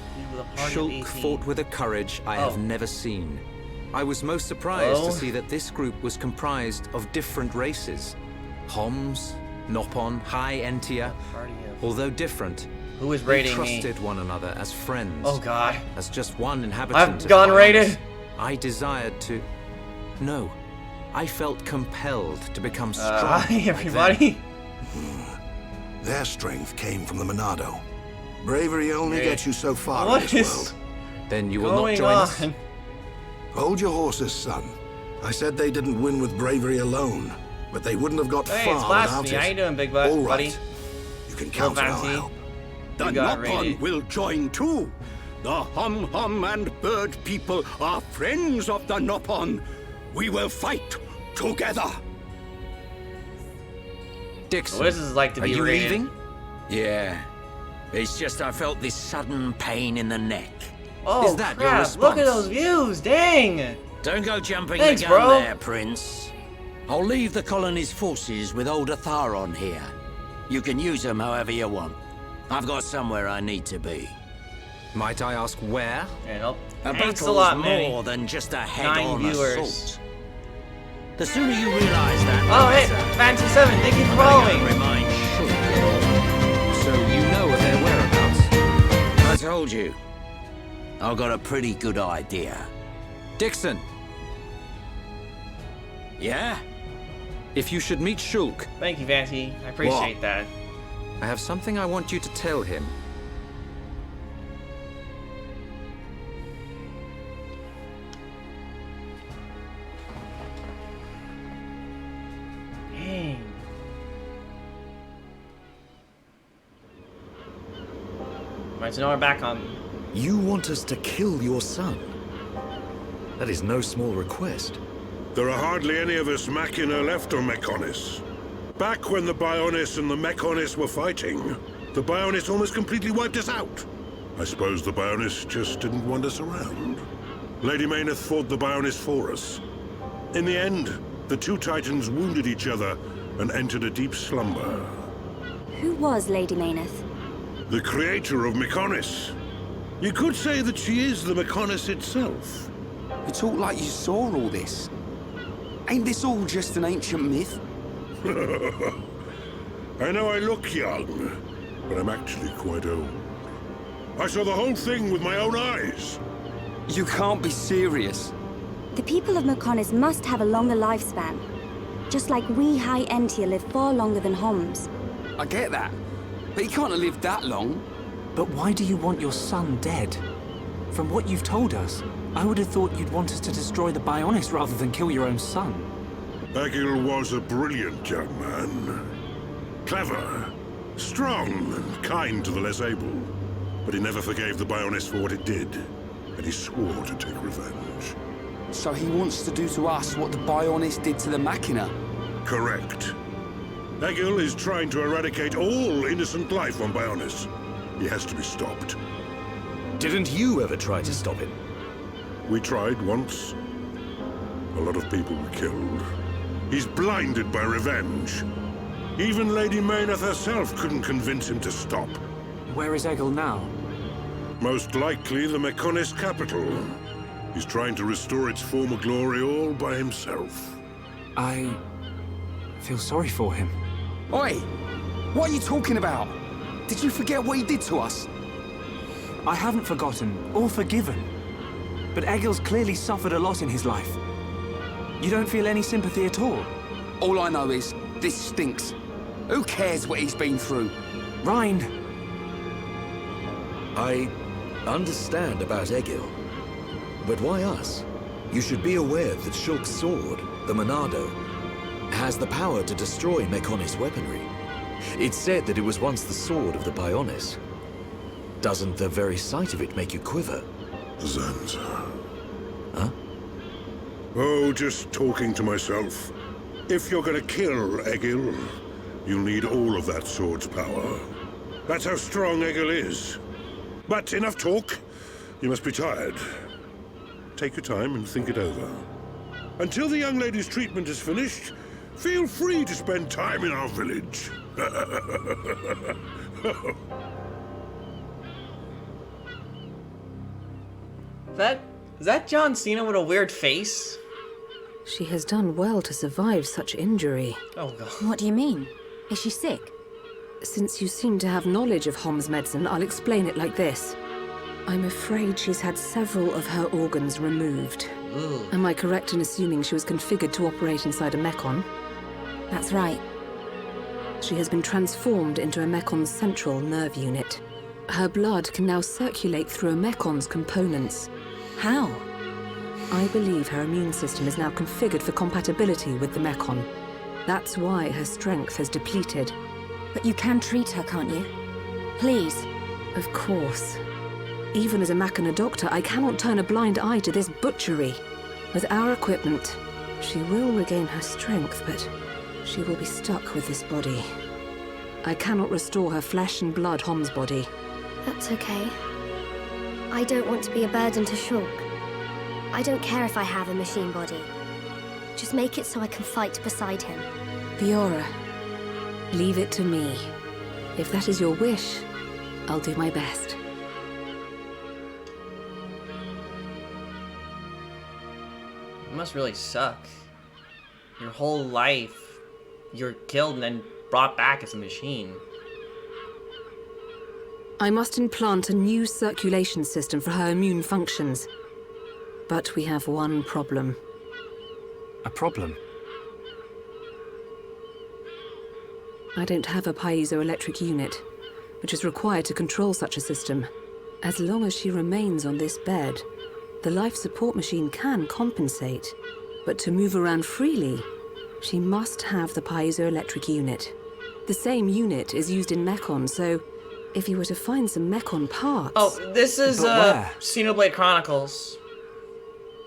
Shulk fought with a courage I have never seen. I was most surprised to see that this group was comprised of different races. Homs, Nopon, High Entia. Although different, who is raiding we trusted one another as friends. Oh god. As just one inhabitant I've gone raided. I desired to... No. I felt compelled to become strong. Hi, everybody. Their strength came from the Monado. Bravery only gets you so far in What this is world. Then you will not join us? Hold your horses, son. I said they didn't win with bravery alone, but they wouldn't have got Hey, far it's without Blasphemy. it. How you doing, big butt, All right. buddy? You can count on our Fancy. help. The You got Nopon raided. will join too. The Hum and Bird people are friends of the Nopon. We will fight together. Dixon, What is this like to are be you raided? leaving? Yeah. It's just I felt this sudden pain in the neck. Oh Is that your crap! response? Look at those views, dang! Don't go jumping Thanks, the gun bro. there, Prince. I'll leave the colony's forces with old Atharon here. You can use them however you want. I've got somewhere I need to be. Might I ask where? Yeah, nope. A Thanks a battle's lot, more Manny. than just a 9 head-on viewers. assault. The sooner you realize that, Oh, the hey, better. Fancy 7, thank you for I'll following. remind Shulk. So you know of their whereabouts? I told you. I've got a pretty good idea. Dixon, Yeah? if you should meet Shulk, Thank you, Vanty. I appreciate that. I have something I want you to tell him. Dang. Right, so now we're back on. You want us to kill your son? That is no small request. There are hardly any of us Machina left on Mechonis. Back when the Bionis and the Mechonis were fighting, the Bionis almost completely wiped us out. I suppose the Bionis just didn't want us around. Lady Mayneth fought the Bionis for us. In the end, the two Titans wounded each other and entered a deep slumber. Who was Lady Mayneth? The creator of Mechonis. You could say that she is the Mechonis itself. You talk like you saw all this. Ain't this all just an ancient myth? I know I look young, but I'm actually quite old. I saw the whole thing with my own eyes. You can't be serious. The people of Mechonis must have a longer lifespan. Just like we High Entia live far longer than Homs. I get that, but he can't have lived that long. But why do you want your son dead? From what you've told us, I would have thought you'd want us to destroy the Bionis rather than kill your own son. Egil was a brilliant young man. Clever, strong, and kind to the less able. But he never forgave the Bionis for what it did, and he swore to take revenge. So he wants to do to us what the Bionis did to the Machina? Correct. Egil is trying to eradicate all innocent life on Bionis. He has to be stopped. Didn't you ever try to stop him? We tried once. A lot of people were killed. He's blinded by revenge. Even Lady Mayneth herself couldn't convince him to stop. Where is Egil now? Most likely the Mechonis capital. He's trying to restore its former glory all by himself. I feel sorry for him. Oi! What are you talking about? Did you forget what he did to us? I haven't forgotten or forgiven. But Egil's clearly suffered a lot in his life. You don't feel any sympathy at all? All I know is, this stinks. Who cares what he's been through? Rhine! I understand about Egil. But why us? You should be aware that Shulk's sword, the Monado, has the power to destroy Mechonis weaponry. It's said that it was once the sword of the Bionis. Doesn't the very sight of it make you quiver? Zanza. Huh? Oh, just talking to myself. If you're gonna kill Egil, you'll need all of that sword's power. That's how strong Egil is. But enough talk. You must be tired. Take your time and think it over. Until the young lady's treatment is finished, feel free to spend time in our village. Is that John Cena with a weird face? She has done well to survive such injury. Oh god. What do you mean? Is she sick? Since you seem to have knowledge of Hom's medicine, I'll explain it like this. I'm afraid she's had several of her organs removed. Ooh. Am I correct in assuming she was configured to operate inside a Mechon? That's right. She has been transformed into a Mekon's central nerve unit. Her blood can now circulate through a Mekon's components. How? I believe her immune system is now configured for compatibility with the Mechon. That's why her strength has depleted. But you can treat her, can't you? Please. Of course. Even as a Machina doctor, I cannot turn a blind eye to this butchery. With our equipment, she will regain her strength, but she will be stuck with this body. I cannot restore her flesh and blood Hom's body. That's okay. I don't want to be a burden to Shulk. I don't care if I have a machine body. Just make it so I can fight beside him. Fiora, leave it to me. If that is your wish, I'll do my best. It must really suck. Your whole life, you're killed and then brought back as a machine. I must implant a new circulation system for her immune functions. But we have one problem. A problem? I don't have a piezoelectric unit, which is required to control such a system. As long as she remains on this bed, the life support machine can compensate. But to move around freely, she must have the piezoelectric unit. The same unit is used in Mechon, so if you were to find some Mechon parts... Oh, this is Xenoblade Chronicles.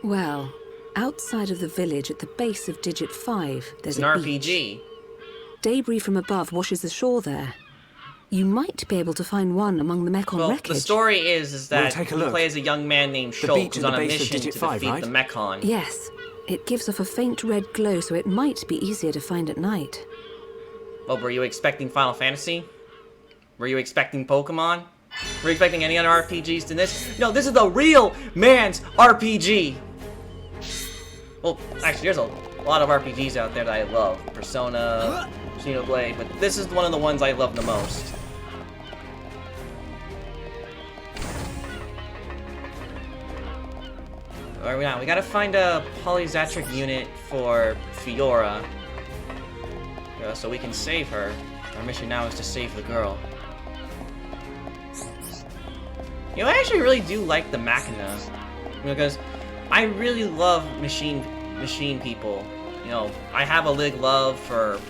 Well, outside of the village at the base of Digit 5, there's an a RPG. Beach. Debris from above washes ashore there. You might be able to find one among the Mechon wreckage. The story is that you look. play as a young man named Shulk who's on a mission to defeat the Mechon. Yes. It gives off a faint red glow, so it might be easier to find at night. Well, were you expecting Final Fantasy? Were you expecting Pokemon? Were you expecting any other RPGs than this? No, this is the real man's RPG! Well, actually, there's a lot of RPGs out there that I love. Persona, Xenoblade, but this is one of the ones I love the most. Alright, now we gotta find a polyzatric unit for Fiora, so we can save her. Our mission now is to save the girl. You know, I actually really do like the Machina, because I really love machine people. You know, I have a big love for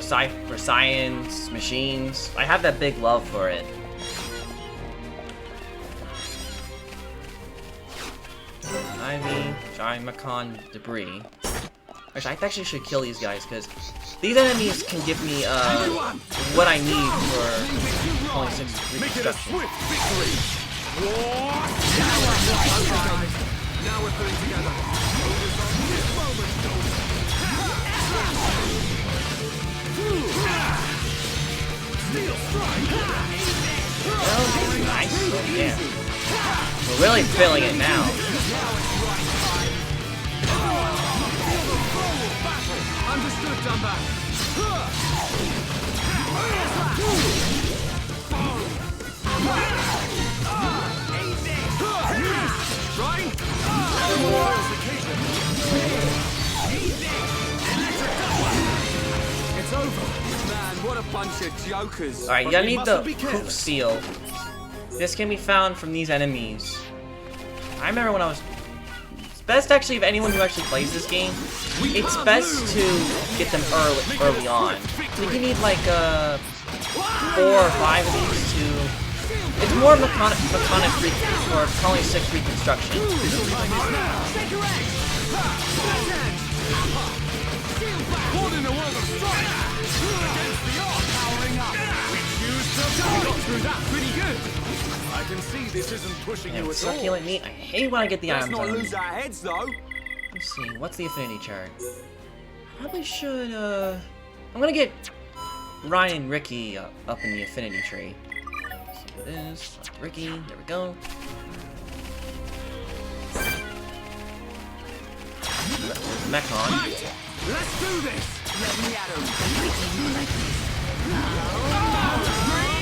science, machines. I have that big love for it. Giant Mechon debris. Actually, I actually should kill these guys, because these enemies can give me what I need for only 6 reconstruction. Now we're putting together. Oh, nice. Oh, yeah. We're really feeling it now. Understood, Dumba. Right? It's over. Man, what a bunch of jokers. Alright, you gotta need the hoof seal. This can be found from these enemies. I remember when I was... It's best actually, if anyone who actually plays this game, it's best to get them early on. I think you need like 4 or 5 of these to... It's more Mechonic or Colony 6 reconstruction. Holding a world of strife against the odds, powering up. We got through that pretty good. I can see this isn't pushing you at all. Succulent meat. I hate when I get the items on Let's not them. lose our heads, though. Let's see. What's the affinity chart? Probably should. I'm gonna get Ryan and Ricky up in the affinity tree. Let's see what it is. Ricky. There we go. Mechon. Let's do this. Let me at him.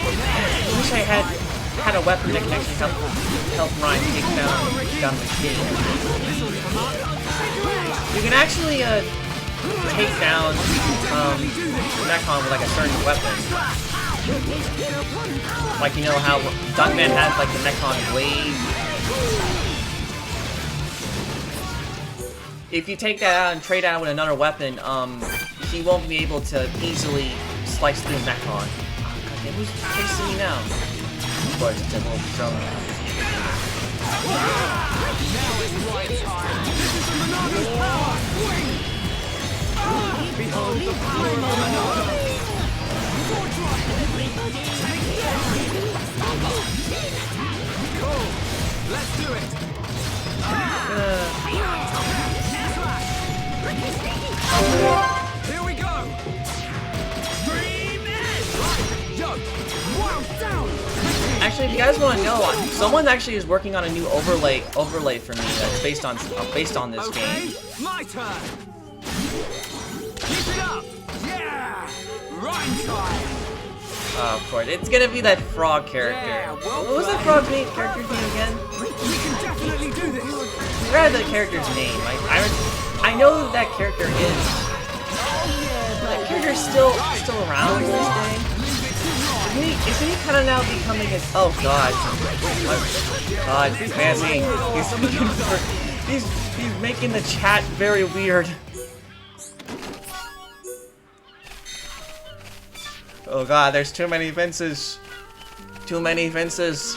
I wish I had a weapon that can actually help Ryan take down the kid. You can actually take down Mechon with like a certain weapon. Like, you know how Dunkman has like the Mechon Wave. If you take that out and trade out with another weapon, he won't be able to easily slice through Mechon. Oh, God, who's chasing me now? Of course, it's a little drone. Behold the power of Monado. Cool. Let's do it. Here we go. Actually, if you guys want to know, someone actually is working on a new overlay for me that's based on this game. My turn. Keep it up. Yeah. Rhyme time. Oh, of course. It's gonna be that frog character. What was that frog character's name again? We can definitely do this. I forgot the character's name. I know that character is. That character's still around to this day. Isn't he kind of now becoming a... Oh god. God, fancy. He's making the chat very weird. Oh god, there's too many Vinces. Too many Vinces.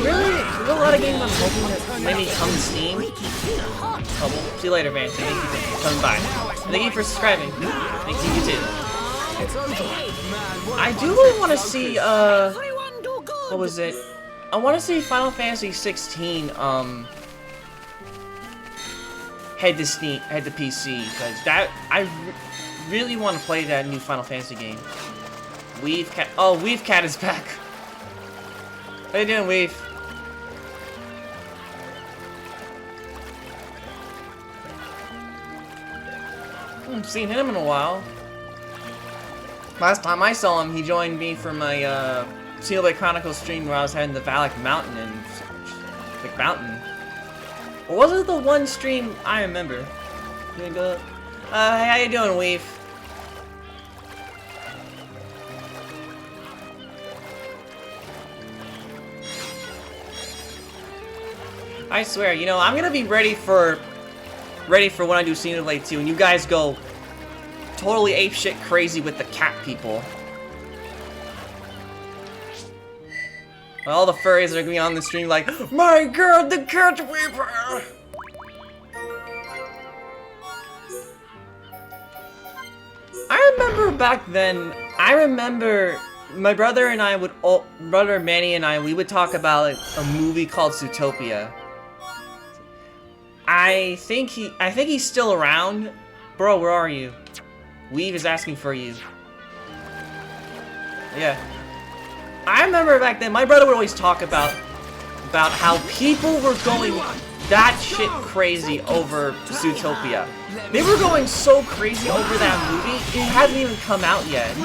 There's a lot of games I'm hoping that maybe come to Steam. Oh, well, see you later, man. Thank you for coming by. Thank you for subscribing. Thank you too. I do really want to see, what was it? I want to see Final Fantasy 16, head to PC, because I really want to play that new Final Fantasy game. Weave Cat. Oh, Weave Cat is back. How you doing, Weave? I haven't seen him in a while. Last time I saw him, he joined me for my Xenoblade Chronicles stream where I was heading to Valak Mountain and Vic Mountain. Or was it the one stream I remember? Doing good. Hey, how you doing, Weave? I swear, you know, I'm gonna be ready for when I do Xenoblade 2, and you guys go totally apeshit crazy with the cat people. All the furries are gonna be on the stream like, my god, the cat weeper! I remember back then, my brother and I would, brother Manny and I, we would talk about a movie called Zootopia. I think he's still around. Bro, where are you? Weave is asking for you. Yeah. I remember back then, my brother would always talk about how people were going that shit crazy over Zootopia. They were going so crazy over that movie, it hasn't even come out yet.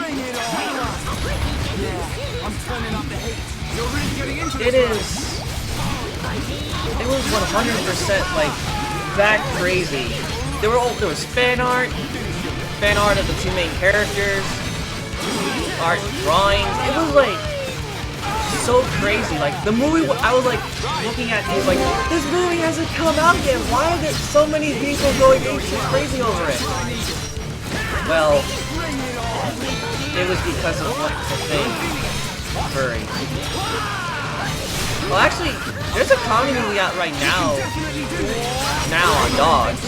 It was 100% like that crazy. There was fan art of the two main characters, art, drawings. It was like so crazy. Like the movie, I was like looking at it like, this movie hasn't come out yet. Why are there so many people going crazy over it? Well, it was because of what the thing, furry. Well, actually, there's a comedy movie out right now on dogs.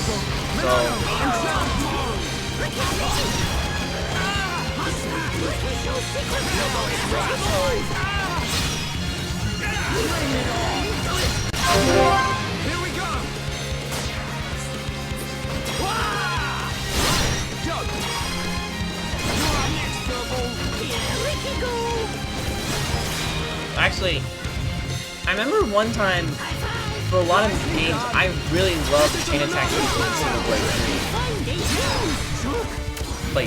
So. Here we go! Actually, I remember one time, for a lot of games, I really loved the chain attack sequence in Xenoblade 3.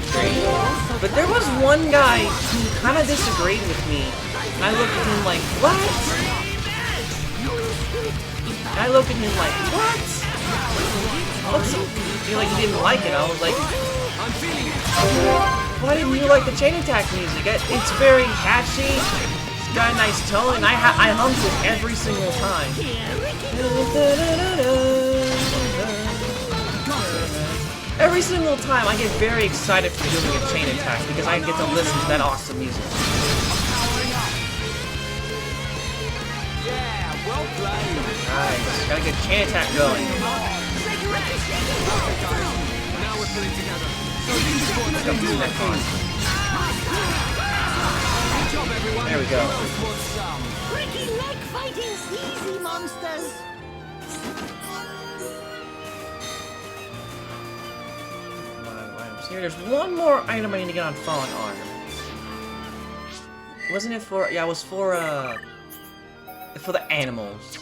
But there was one guy who kind of disagreed with me, and I looked at him like, what? And I looked at him like, what? He didn't like it. I was like, I'm feeling it. Why didn't you like the chain attack music? It's very catchy. It's got a nice tone, and I hummed it every single time. Every single time, I get very excited for doing a chain attack because I get to listen to that awesome music. Yeah, well played. Nice. Gotta get chain attack going. Now we're pulling together. There we go. Ricky like fighting easy monsters. Here, there's one more item I need to get on Fallen Armor. Wasn't it for... Yeah, it was for the animals.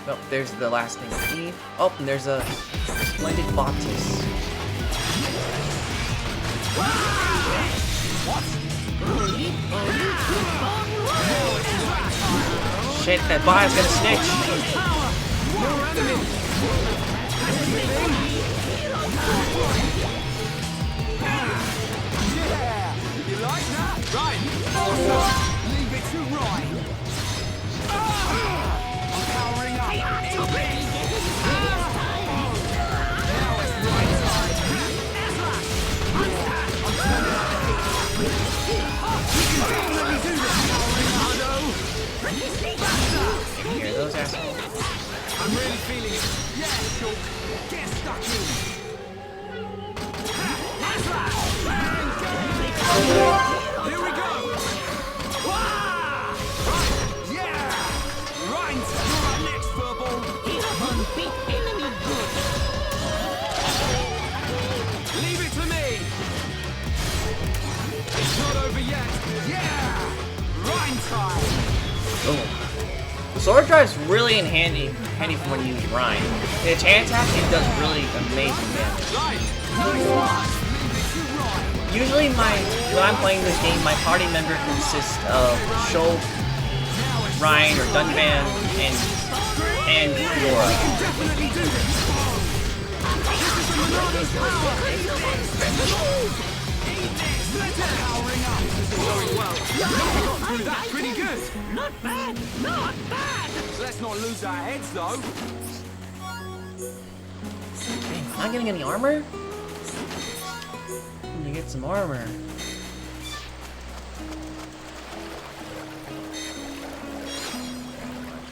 Oh, there's the last thing I need. Oh, and there's a splendid Baptist. Shit, that bot is gonna snitch. Yeah, you like that? Right. Leave it to Ryan. I'm powering up. Now it's right time. Here, those assholes. I'm really feeling it. Yeah, Shulk. Get stuck in. Here we go. Yeah. Right. You're our next furball. Beat enemy good. Leave it to me. It's not over yet. Yeah. Rhyme time. Oh. The sword drive's really handy for when you use Rhine. In a chain attack, it does really amazing damage. Usually when I'm playing this game, my party member consists of Shulk, Rhine, or Dunban, and Fiora. That's pretty good. Not bad. Not bad. Let's not lose our heads, though. Dang, am I getting any armor? Let me get some armor.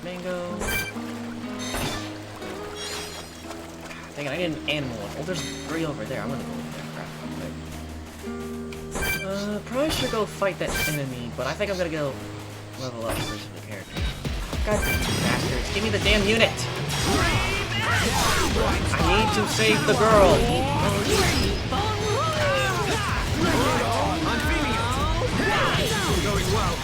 Mango. Dang it, I need an animal one. Oh, there's 3 over there. I'm gonna go over there. Crap. Probably should go fight that enemy, but I think I'm gonna go level up first with the character. God damn you bastards. Give me the damn unit! I need to save the girl! I'm feeling it. Going well.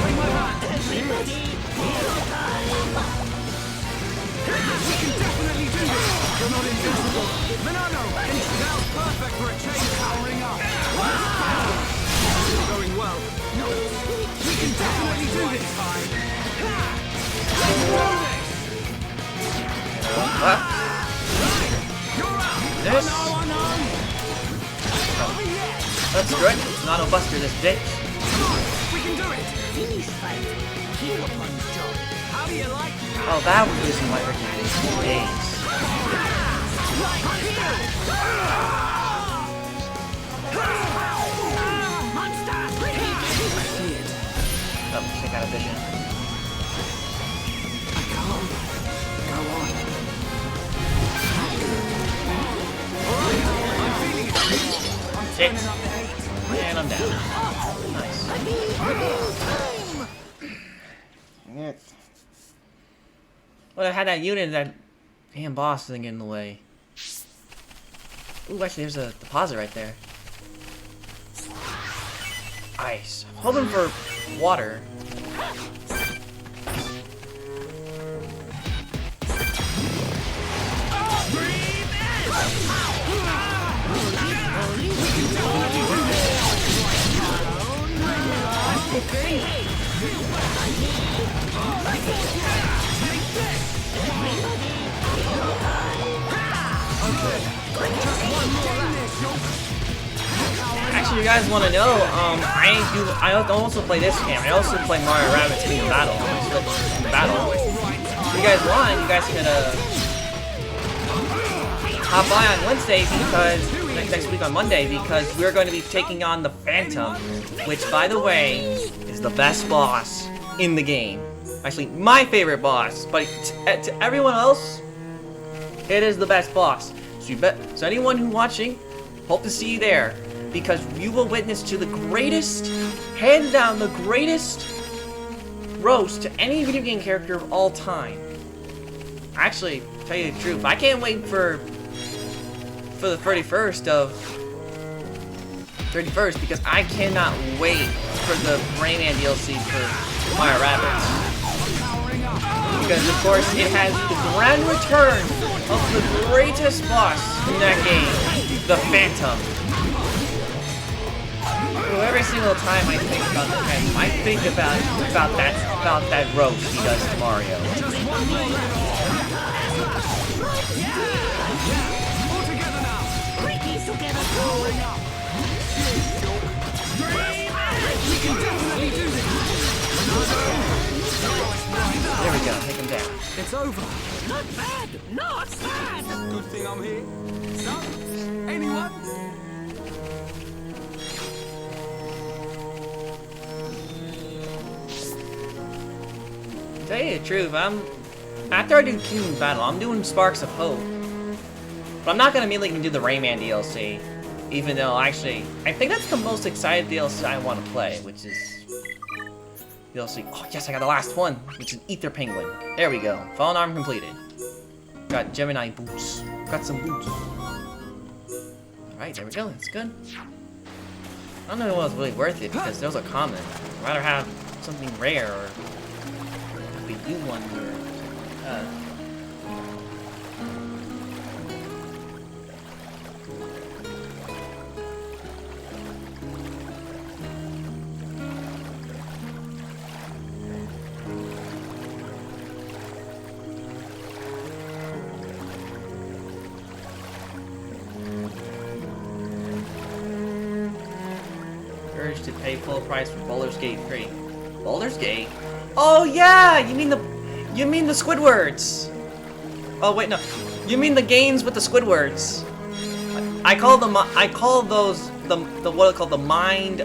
Bring my hand. We can definitely do this. You're not invincible. Manano, now's perfect for a change powering up. Going well. We can definitely do this. What? This? That's good. Not a buster, this bitch. We can do it. Finish fight. Kill one's job. How do you like that? Oh, that was losing my freaking days. Oh, check out a vision. I can't go on. Shit. And I'm down. Nice. Well, I had that unit, that damn boss doesn't get in the way. Ooh, actually, there's a deposit right there. Ice. I'm hoping for water. you guys want to know, I don't also play this game. I also play Mario Rabbids Kingdom Battle. If you guys want, you guys can hop by on Wednesday because next week on Monday because we're going to be taking on the Phantom, which, by the way, is the best boss in the game. Actually, my favorite boss, but to everyone else, it is the best boss. So anyone who's watching, hope to see you there, because you will witness to the greatest, hands down, the greatest roast to any video game character of all time. Actually, to tell you the truth, I can't wait for the 31st because I cannot wait for the Rayman DLC for Mario Rabbids. Because of course it has the grand return of the greatest boss in that game, the Phantom. So every single time I think about the Phantom, I think about that roast he does to Mario. There we go, take him down. It's over. Not bad! Not bad! Good thing I'm here. So, anyone? To tell you the truth, after I do Kingdom Battle, I'm doing Sparks of Hope. But I'm not gonna immediately do the Rayman DLC, even though actually I think that's the most excited DLC I want to play, which is DLC. Oh yes, I got the last one, which is Ether Penguin. There we go. Fallen Arm completed. Got Gemini boots. Got some boots. Alright, there we go. That's good. I don't know if it was really worth it because those are common. I'd rather have something rare or if we do one here. To pay full price for Baldur's Gate 3. Baldur's Gate? Oh yeah! You mean the Squidwards. Oh wait, no. You mean the games with the Squidwards. I call those the what are they called? The mind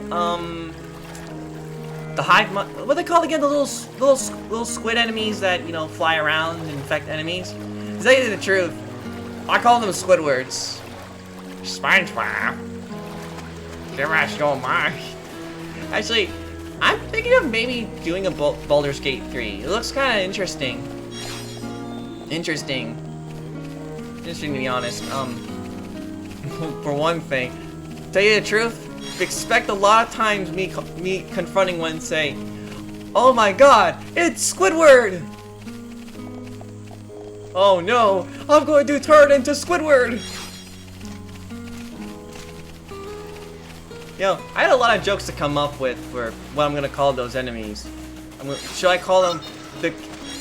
the hive what are they called again? The little squid enemies that, you know, fly around and infect enemies? To tell you the truth, I call them Squidwards. SpongeBob. Give us your mind. Actually, I'm thinking of maybe doing a Baldur's Gate 3. It looks kind of interesting. Interesting to be honest. For one thing, to tell you the truth, expect a lot of times me confronting one and say, "Oh my God, it's Squidward!" Oh no, I'm going to turn into Squidward. You know, I had a lot of jokes to come up with for what I'm gonna call those enemies. Should I call them the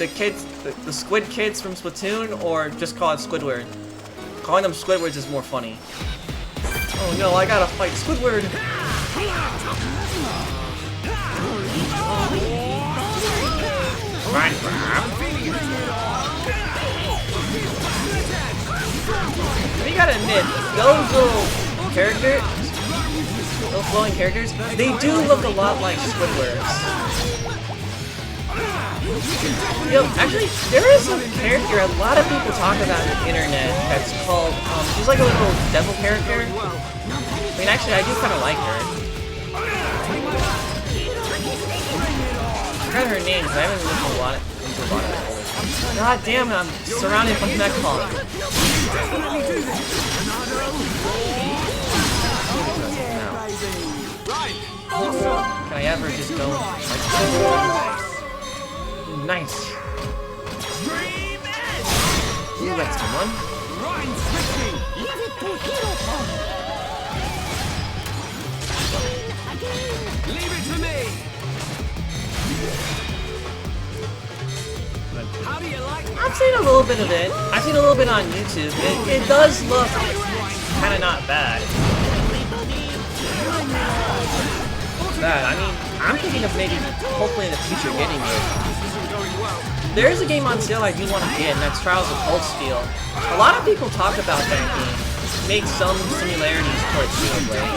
kids, the squid kids from Splatoon, or just call it Squidward? Calling them Squidwards is more funny. Oh no, I gotta fight Squidward! You gotta admit, those little characters, those flowing characters, they do look a lot like Squidwards. You know, actually, there is a character a lot of people talk about on the internet that's called, she's like a little devil character. I mean, actually, I do kind of like her. I forgot her name, because I haven't looked into a lot of it. God damn it, I'm surrounded by Mechon. Can I ever just go? Nice. Ooh, that's one. Leave it to me. How do you like it? I've seen a little bit of it. I've seen a little bit on YouTube. It does look kind of not bad. that. I mean, I'm thinking of maybe, hopefully in the future, getting it. There's a game on sale I do want to get, and that's Trials of Cold Steel. A lot of people talk about that game. Make some similarities towards Xenoblade.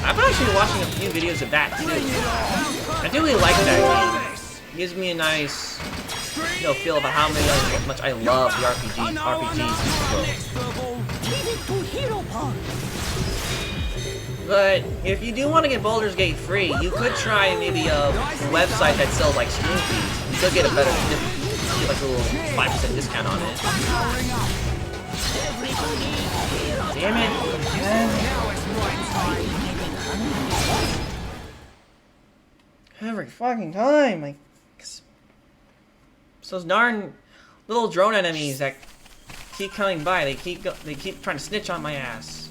I've been actually watching a few videos of that too. I do really like that game. It gives me a nice, feel about how much I love the RPGs. But if you do want to get Baldur's Gate free, you could try maybe a website that sells like Steam keys. You could get a better, like a little 5% discount on it. Damn it! Every fucking time, like those darn little drone enemies that keep coming by. They keep trying to snitch on my ass.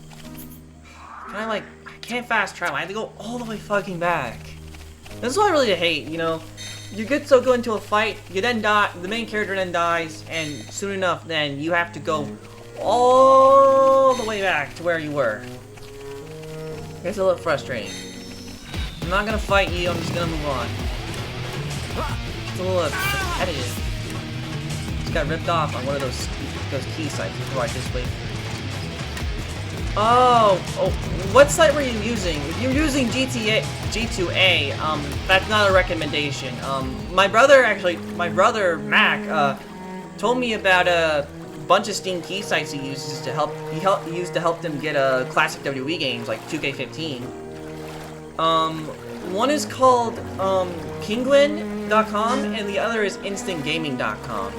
And I can't fast travel. I have to go all the way fucking back. This is what I really hate. You go into a fight, you then die. The main character then dies, and soon enough, then you have to go all the way back to where you were. It's a little frustrating. I'm not gonna fight you, I'm just gonna move on. It's a little repetitive. Just got ripped off on one of those key sites before I just wait. Oh, what site were you using? If you're using G2A, that's not a recommendation. My brother Mac, told me about a bunch of Steam key sites he uses to help them get classic WWE games like 2K15. One is called Penguin.com and the other is InstantGaming.com.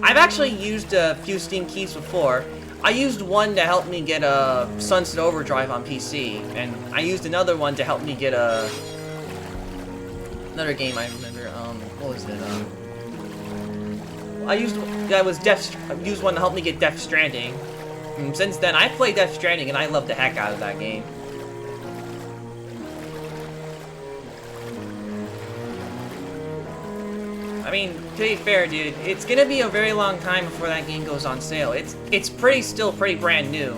I've actually used a few Steam keys before. I used one to help me get a Sunset Overdrive on PC, and I used another one to help me get another game I remember. What was it? I used one to help me get Death Stranding. And since then, I played Death Stranding, and I love the heck out of that game. I mean, to be fair, dude, it's gonna be a very long time before that game goes on sale. It's still pretty brand new.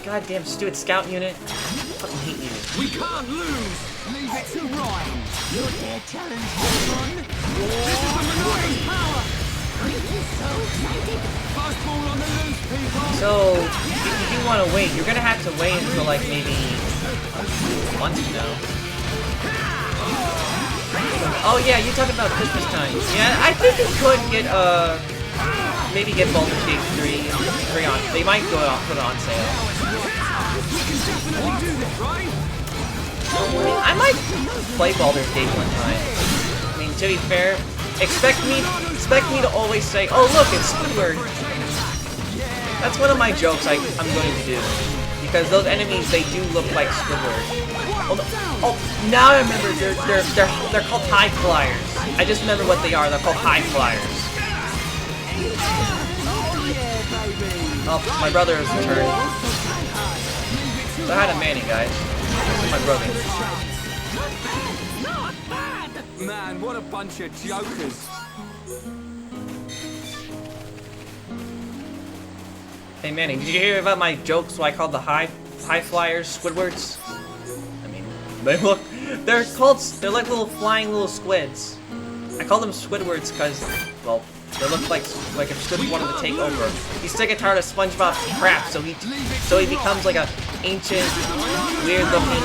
Goddamn stupid scout unit. I fucking hate you. We can't lose! Leave it to Ryan! You dare challenge Pokemon? This is the Mechonis power! Ricky is so excited! Fast ball on the loose, people! So, if you do want to wait, you're gonna have to wait until like maybe a month from now. Oh yeah, you talking about Christmas time. Yeah, I think you could get maybe get Baldur's Gate 3 on. They might put it on sale. I might play Baldur's Gate one time. I mean, to be fair, expect me to always say, "Oh look, it's Squidward." That's one of my jokes I'm going to do, because those enemies, they do look like Squidward. Oh, now I remember they're called high flyers. I just remember what they are. They're called high flyers. Oh, my brother has returned. So I had a Manny, guys. This is my brother. Man, what a bunch of jokers. Hey Manny, did you hear about my joke? So I called the high flyers Squidwards. They're like little flying little squids. I call them Squidwards because, well, they look like if Squid wanted to take over. He's sick and tired of SpongeBob's crap, so he becomes like a ancient, weird-looking,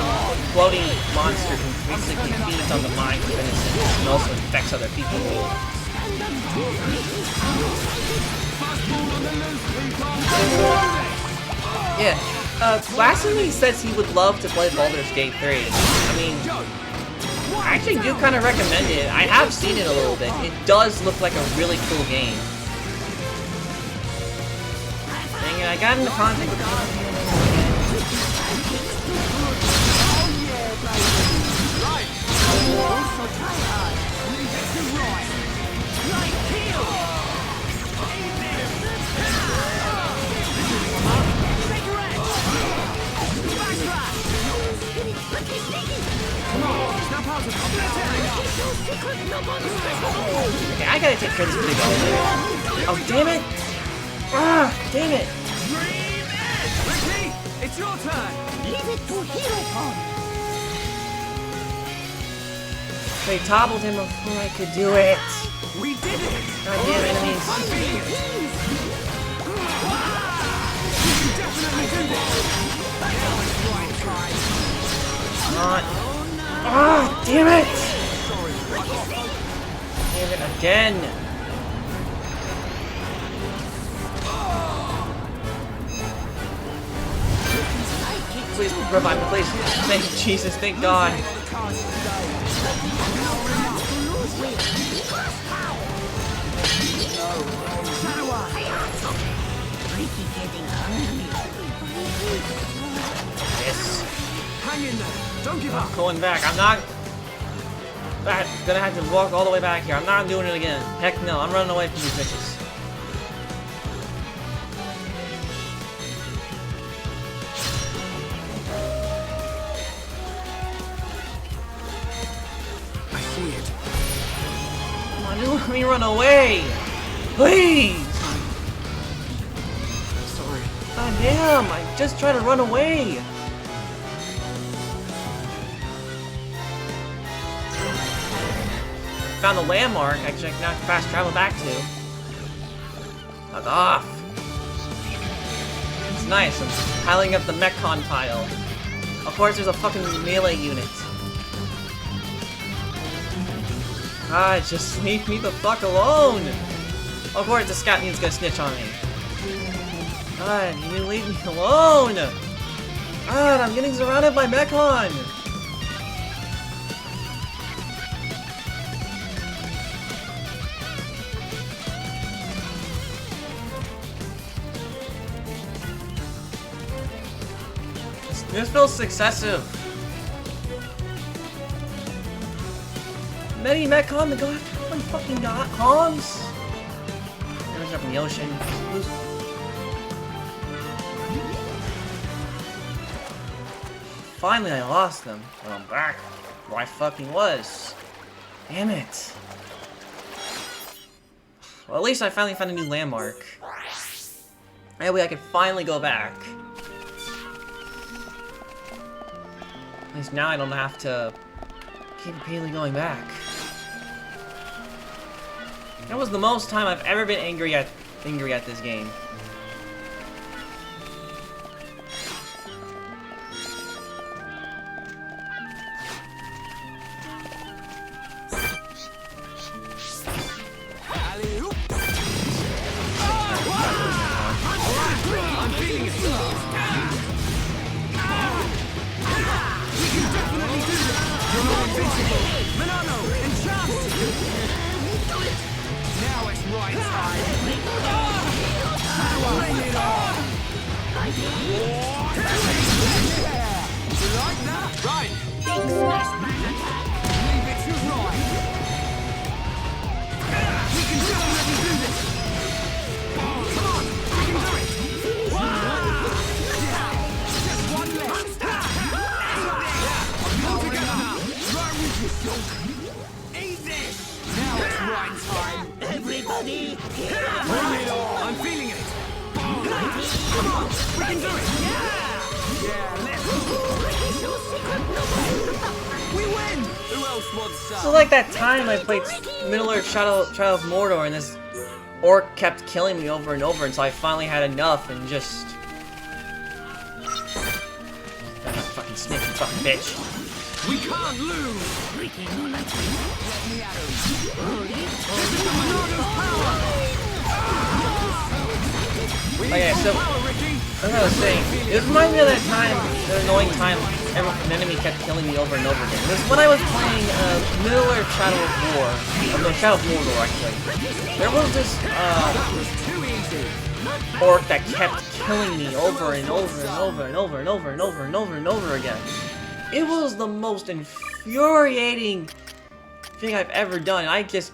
floating monster who basically feeds on the minds of innocents and also infects other people. Yeah. Blasphemy says he would love to play Baldur's Gate 3. I mean, I actually do kind of recommend it. I have seen it a little bit. It does look like a really cool game. Dang it, I got into contact with Okay, I gotta take care of this big elevator. Oh, damn it! Ah, damn it! it to Hero They toppled him before I could do it. We did it! Goddamn enemies. I'm feeling it! We can definitely do this! Now it's right time! Not. Ah, damn it! Damn it again. Please revive me, please. Thank Jesus, thank God. Yes. Hang in there! Don't give up! Going back. I'm not gonna have to walk all the way back here. I'm not doing it again. Heck no, I'm running away from these bitches. I see it. Come on, just let me run away! Please! Sorry. God damn, I just tried to run away! Found a landmark, actually I can now fast travel back to. Fuck off! It's nice, I'm piling up the Mechon pile. Of course there's a fucking melee unit. God, just leave me the fuck alone! Of course the scout unit's gonna snitch on me. God, you leave me alone! God, I'm getting surrounded by Mechon! This feels successive. Many Mechon, the god, fucking Cons. There's up in the ocean. Finally, I lost them. Well, I'm back where I fucking was. Damn it. Well, at least I finally found a new landmark. That way I can finally go back. At least now I don't have to keep repeatedly going back. That was the most time I've ever been angry at this game. I'm feeling it! You're not invincible! Milano, enchant! Now it's right time! Bring it on! You like that? Right! Leave it to right! We can definitely do this! Come on! We can do it! Just one left! Pull together now! Right with you, Shulk! Eat this! Now it's right time! Everybody, Bring it on! I'm feeling it! Come on! We can do it! Yeah, let's go! We win! Who else wants some? So like that time I played Middle-earth Shadow of Mordor and this orc kept killing me over and over until I finally had enough and just... That fucking sneaky fucking bitch. We can't lose! Let me at him! This is the Monado's power! Okay, so, as I was saying, it reminds me of that time, the annoying time an enemy kept killing me over and over again. This when I was playing Middle-earth Shadow of War, no, Shadow of Mordor actually. There was this orc that kept killing me over and over and over and over and over and over and over and over again. It was the most infuriating thing I've ever done. I just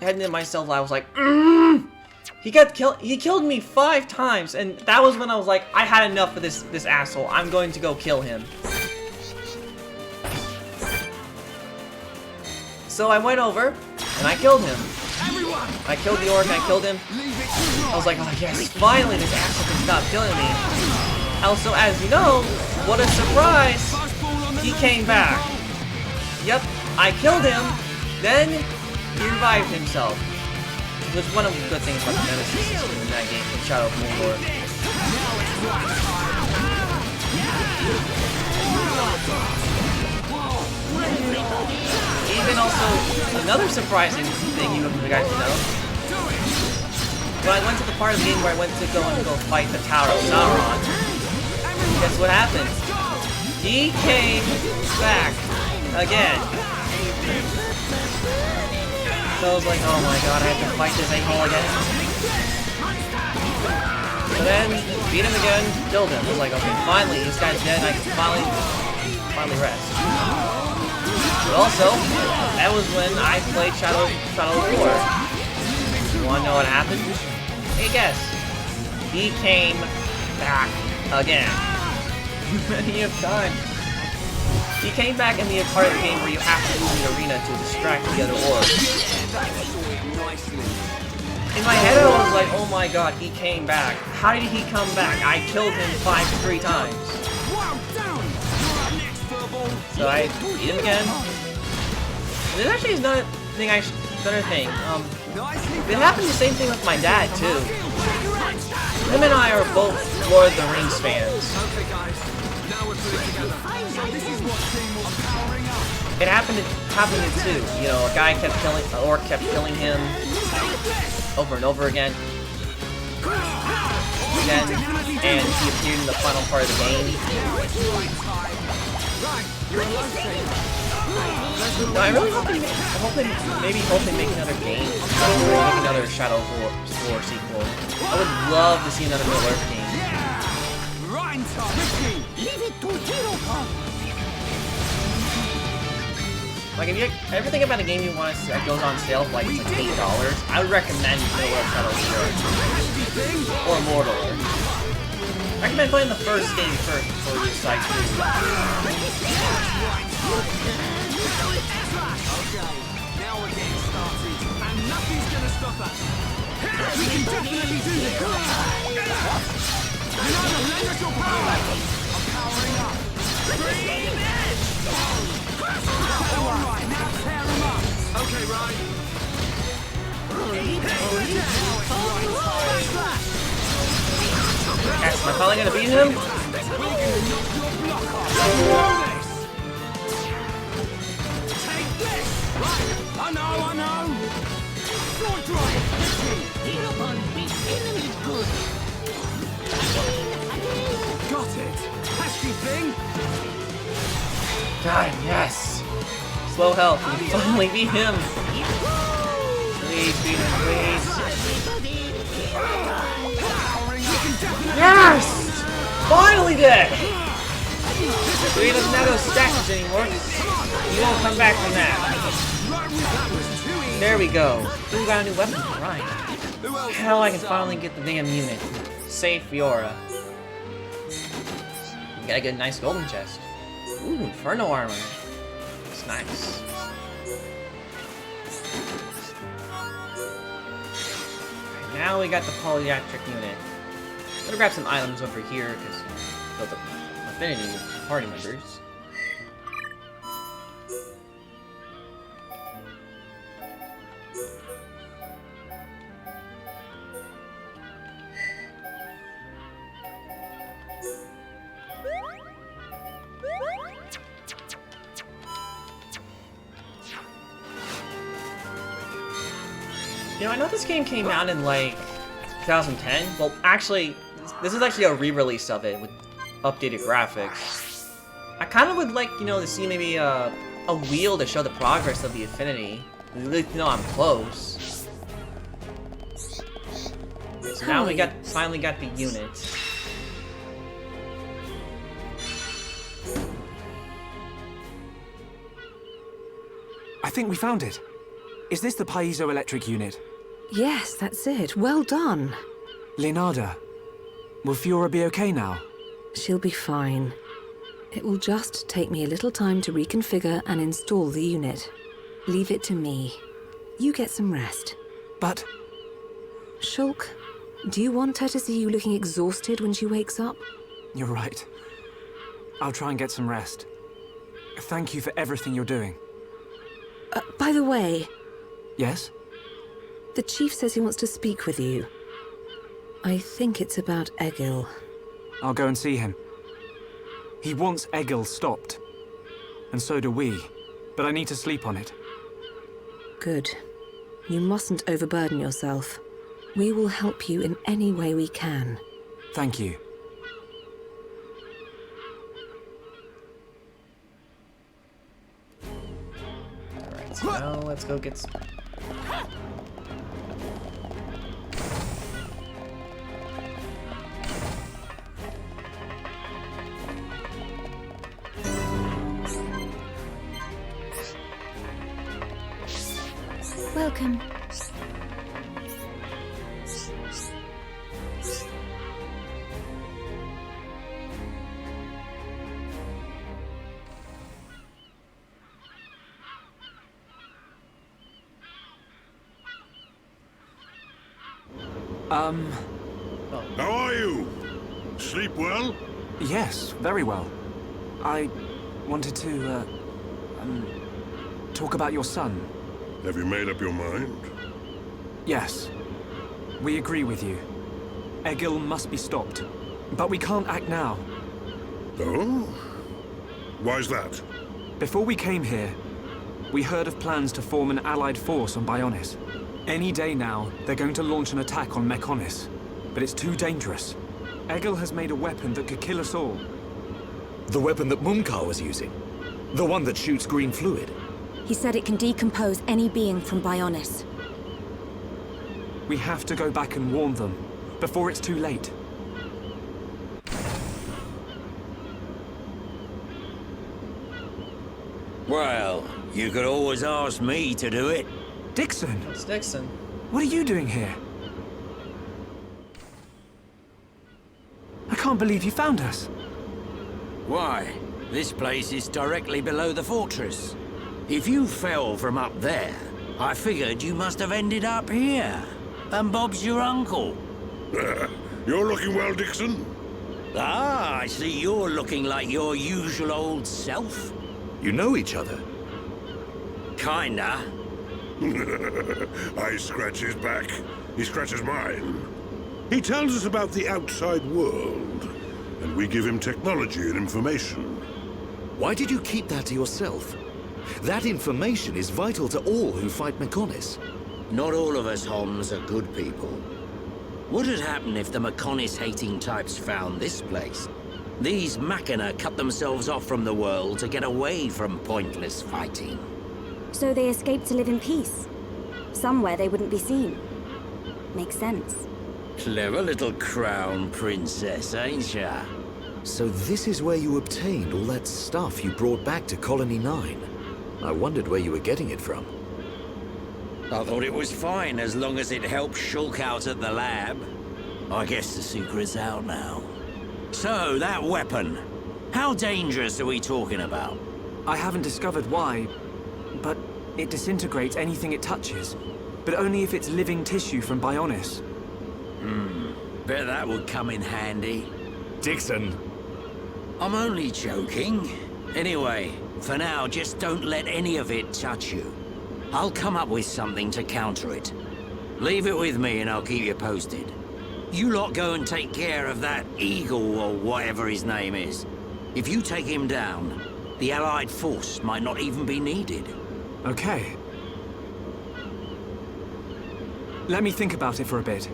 had to myself, I was like, He killed me 5 times, and that was when I was like, I had enough of this asshole. I'm going to go kill him. So I went over, and I killed him. I killed the orc, I killed him. I was like, oh yes, finally this asshole can stop killing me. Also, as you know, what a surprise! He came back. Yep, I killed him, then he revived himself. It was one of the good things about the Nemesis system in that game, in Shadow of Mordor. Even also, another surprising thing you guys know. When I went to the part of the game where I went to go fight the Tower of Sauron, guess what happened? He came back again. So I was like, oh my god, I have to fight this a-hole again. So then, beat him again, killed him. I was like, okay, finally, this guy's dead, I can finally rest. But also, that was when I played Shadow of War. You wanna know what happened? Hey, guess. He came back again. Many of times. He came back in the part of the game where you have to move the arena to distract the other orbs. In my head, I was like, oh my god, he came back. How did he come back? I killed him 3 times. So I beat him again. This actually is another thing it happened the same thing with my dad, too. Him and I are both Lord of the Rings fans. It happened too. You know, an orc kept killing him over and over again. And he appeared in the final part of the game. No, I really hope they make another game. Make another Shadow of War sequel. I would love to see another Middle-earth game. Like, if everything about a game you want that goes on sale for like, it's like $8, I would recommend Middle-earth Shadow of War. Or Mordor. I recommend playing the first game first before you decide to. Now we're getting started, and nothing's gonna stop us. We can definitely do this. Another lend your power. I'm powering up. Green edge. All right, now tear him up. Okay, right. Am I finally gonna beat him? I know. Sword drive. Hero bond beats enemy good. Got it. Pesky thing. God, yes. Slow health. We finally beat him. Please beat him, please. Yes! Finally dead! So he doesn't have those stacks anymore. He won't come back from that. There we go. We got a new weapon, right? Hell, I can finally get the damn unit. Save Fiora. We gotta get a nice golden chest. Ooh, Inferno armor. It's nice. Right, now we got the polyatric unit. I'm gonna grab some items over here because build up affinity with party members. You know, I know this game came out in like 2010. Well, actually, this is actually a re-release of it with updated graphics. I kind of would like, you know, to see maybe a wheel to show the progress of the Affinity. At least, you know, I'm close. Okay, so now we finally got the unit. I think we found it. Is this the piezoelectric unit? Yes, that's it. Well done. Leonarda, will Fiora be okay now? She'll be fine. It will just take me a little time to reconfigure and install the unit. Leave it to me. You get some rest. But... Shulk, do you want her to see you looking exhausted when she wakes up? You're right. I'll try and get some rest. Thank you for everything you're doing. By the way, Yes? the chief says he wants to speak with you. I think it's about Egil. I'll go and see him. He wants Egil stopped. And so do we. But I need to sleep on it. Good. You mustn't overburden yourself. We will help you in any way we can. Thank you. Alright, so now let's go get some... Welcome. How are you? Sleep well? Yes, very well. I wanted to, talk about your son. Have you made up your mind? Yes. We agree with you. Egil must be stopped. But we can't act now. Oh? Why's that? Before we came here, we heard of plans to form an allied force on Bionis. Any day now, they're going to launch an attack on Mechonis. But it's too dangerous. Egil has made a weapon that could kill us all. The weapon that Mumkar was using? The one that shoots green fluid? He said it can decompose any being from Bionis. We have to go back and warn them, before it's too late. Well, you could always ask me to do it. Dixon! It's Dixon. What are you doing here? I can't believe you found us. Why? This place is directly below the fortress. If you fell from up there, I figured you must have ended up here. And Bob's your uncle. You're looking well, Dixon. Ah, I see you're looking like your usual old self. You know each other? Kinda. I scratch his back. He scratches mine. He tells us about the outside world, and we give him technology and information. Why did you keep that to yourself? That information is vital to all who fight Mechonis. Not all of us Homs are good people. What would happen if the Mechonis-hating types found this place? These Machina cut themselves off from the world to get away from pointless fighting. So they escaped to live in peace. Somewhere they wouldn't be seen. Makes sense. Clever little crown princess, ain't ya? So this is where you obtained all that stuff you brought back to Colony 9. I wondered where you were getting it from. I thought it was fine as long as it helped Shulk out at the lab. I guess the secret's out now. So, that weapon. How dangerous are we talking about? I haven't discovered why, but it disintegrates anything it touches. But only if it's living tissue from Bionis. Bet that would come in handy. Dixon! I'm only joking. Anyway, for now, just don't let any of it touch you. I'll come up with something to counter it. Leave it with me and I'll keep you posted. You lot go and take care of that Eagle or whatever his name is. If you take him down, the Allied force might not even be needed. Okay. Let me think about it for a bit.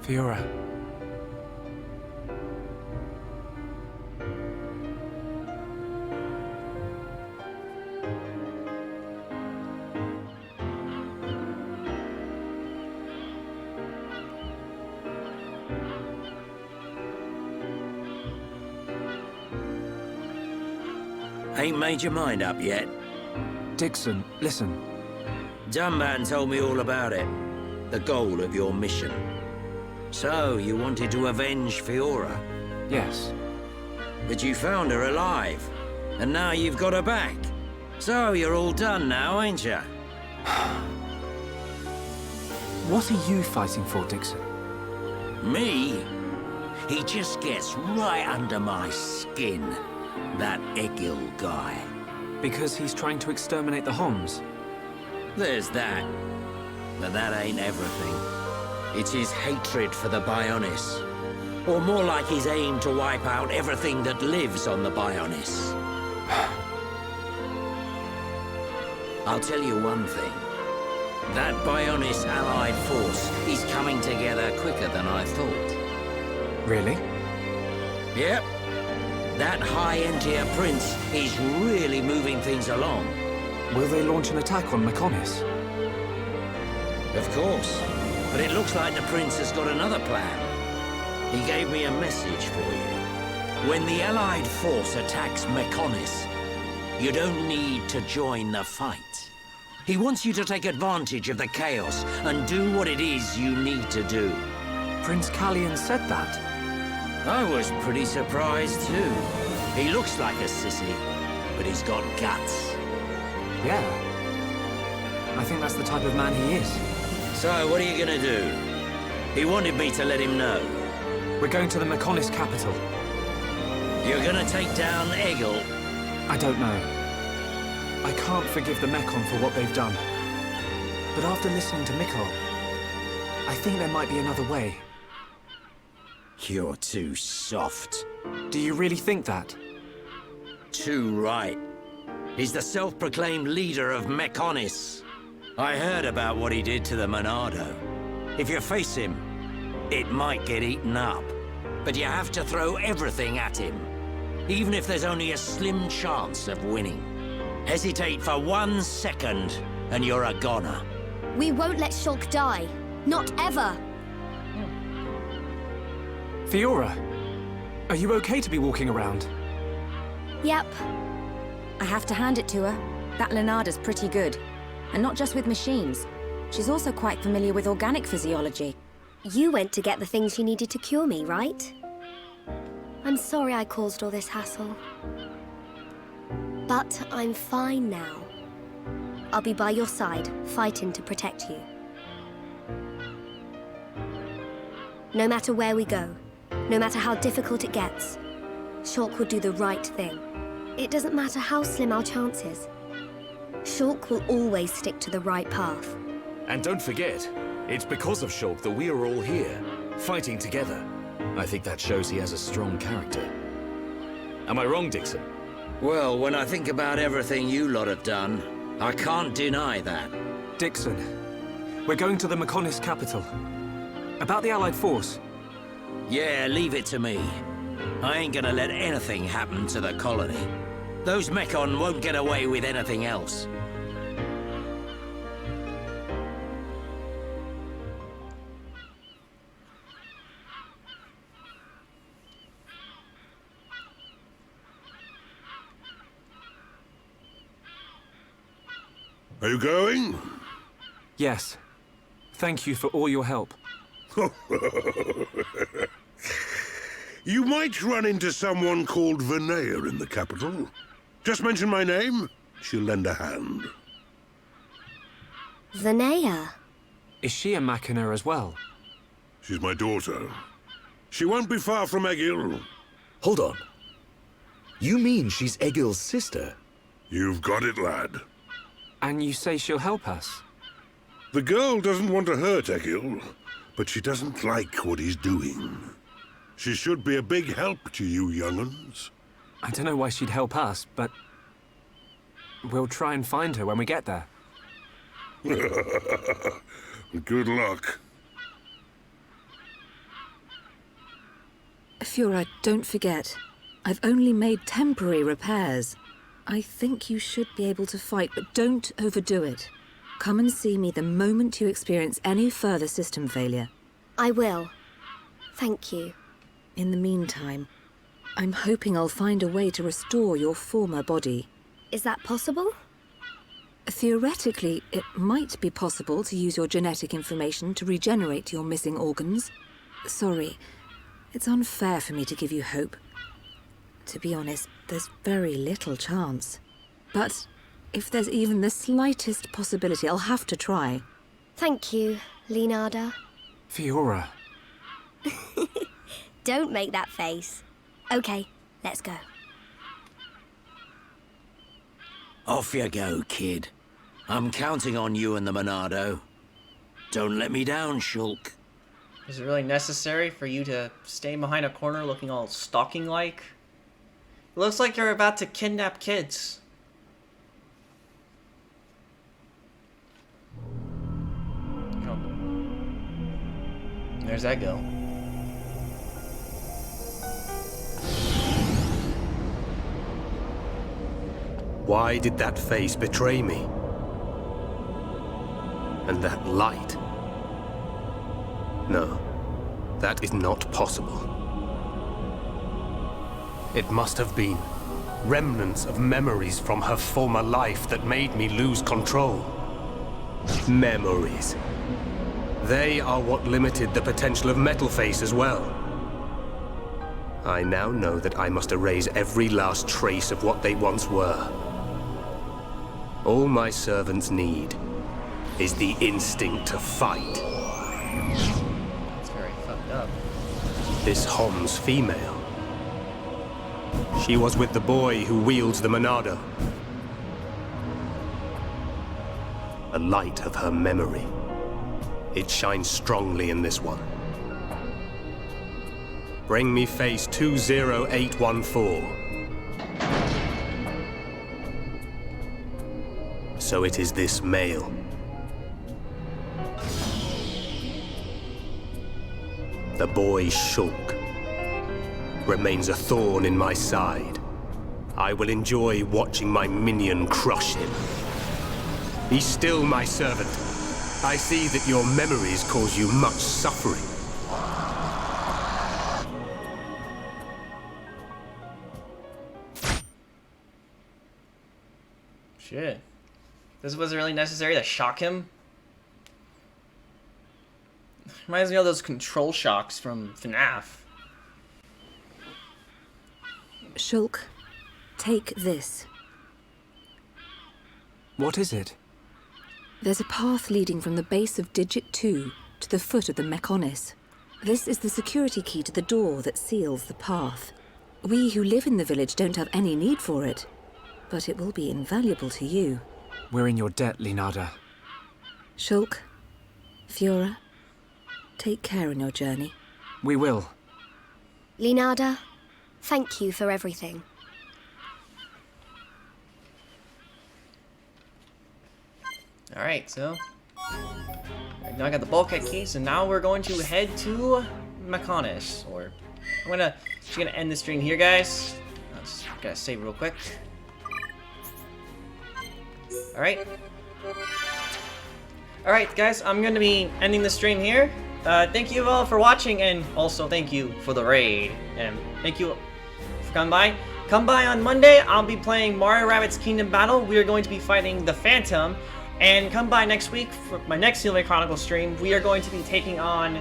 Fiora. Ain't made your mind up yet? Dixon, listen. Dunban told me all about it. The goal of your mission. So, you wanted to avenge Fiora? Yes. But you found her alive. And now you've got her back. So, you're all done now, ain't you? What are you fighting for, Dixon? Me? He just gets right under my skin. That Egil guy. Because he's trying to exterminate the Homs? There's that. But that ain't everything. It's his hatred for the Bionis. Or more like his aim to wipe out everything that lives on the Bionis. I'll tell you one thing. That Bionis allied force is coming together quicker than I thought. Really? Yep. That high-end-tier prince is really moving things along. Will they launch an attack on Mechonis? Of course. But it looks like the prince has got another plan. He gave me a message for you. When the allied force attacks Mechonis, you don't need to join the fight. He wants you to take advantage of the chaos and do what it is you need to do. Prince Callian said that? I was pretty surprised too. He looks like a sissy, but he's got guts. Yeah. I think that's the type of man he is. So, what are you gonna do? He wanted me to let him know. We're going to the Mechonis capital. You're gonna take down Egil? I don't know. I can't forgive the Mechon for what they've done. But after listening to Mikkel, I think there might be another way. You're too soft. Do you really think that? Too right. He's the self-proclaimed leader of Mechonis. I heard about what he did to the Monado. If you face him, it might get eaten up. But you have to throw everything at him. Even if there's only a slim chance of winning. Hesitate for 1 second, and you're a goner. We won't let Shulk die. Not ever. Fiora, are you okay to be walking around? Yep. I have to hand it to her. That Lenada's pretty good. And not just with machines. She's also quite familiar with organic physiology. You went to get the things you needed to cure me, right? I'm sorry I caused all this hassle. But I'm fine now. I'll be by your side, fighting to protect you. No matter where we go, no matter how difficult it gets, Shulk will do the right thing. It doesn't matter how slim our chances. Shulk will always stick to the right path. And don't forget, it's because of Shulk that we are all here, fighting together. I think that shows he has a strong character. Am I wrong, Dixon? Well, when I think about everything you lot have done, I can't deny that. Dixon, we're going to the Mechonis capital. About the Allied force. Yeah, leave it to me. I ain't gonna let anything happen to the colony. Those Mechon won't get away with anything else. Are you going? Yes. Thank you for all your help. You might run into someone called Vinaya in the capital. Just mention my name, she'll lend a hand. Vinaya? Is she a Machina as well? She's my daughter. She won't be far from Egil. Hold on. You mean she's Egil's sister? You've got it, lad. And you say she'll help us? The girl doesn't want to hurt Egil, but she doesn't like what he's doing. She should be a big help to you young'uns. I don't know why she'd help us, but we'll try and find her when we get there. Good luck. Fiora, don't forget. I've only made temporary repairs. I think you should be able to fight, but don't overdo it. Come and see me the moment you experience any further system failure. I will. Thank you. In the meantime, I'm hoping I'll find a way to restore your former body. Is that possible? Theoretically, it might be possible to use your genetic information to regenerate your missing organs. Sorry, it's unfair for me to give you hope. To be honest, there's very little chance. But if there's even the slightest possibility, I'll have to try. Thank you, Leonardo. Fiora. Don't make that face. Okay, let's go. Off you go, kid. I'm counting on you and the Monado. Don't let me down, Shulk. Is it really necessary for you to stay behind a corner looking all stalking-like? It looks like you're about to kidnap kids. Oh. There's that go. Why did that face betray me? And that light? No, that is not possible. It must have been remnants of memories from her former life that made me lose control. Memories. They are what limited the potential of Metalface as well. I now know that I must erase every last trace of what they once were. All my servants need is the instinct to fight. That's very fucked up. This Hom's female. She was with the boy who wields the Monado. The light of her memory. It shines strongly in this one. Bring me face 20814. So it is this male. The boy Shulk remains a thorn in my side. I will enjoy watching my minion crush him. Be still, my servant. I see that your memories cause you much suffering. Shit. This was really necessary to shock him? Reminds me of those control shocks from FNAF. Shulk, take this. What is it? There's a path leading from the base of Digit 2 to the foot of the Mechonis. This is the security key to the door that seals the path. We who live in the village don't have any need for it, but it will be invaluable to you. We're in your debt, Leonardo. Shulk, Fiora, take care in your journey. We will. Leonardo, thank you for everything. Alright, so now I got the bulkhead key, so now we're going to head to Mechonis. Or I'm just gonna end the stream here, guys. I just gotta save real quick. Alright, guys, I'm gonna be ending the stream here. Thank you all for watching, and also thank you for the raid. And thank you for coming by. Come by on Monday. I'll be playing Mario Rabbids Kingdom Battle. We are going to be fighting the Phantom. And come by next week for my next Xenoblade Chronicles stream. We are going to be taking on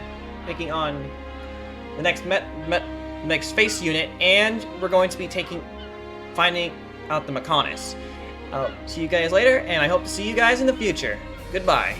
the next next face unit, and we're going to be finding out the Mechonis. I'll see you guys later, and I hope to see you guys in the future. Goodbye.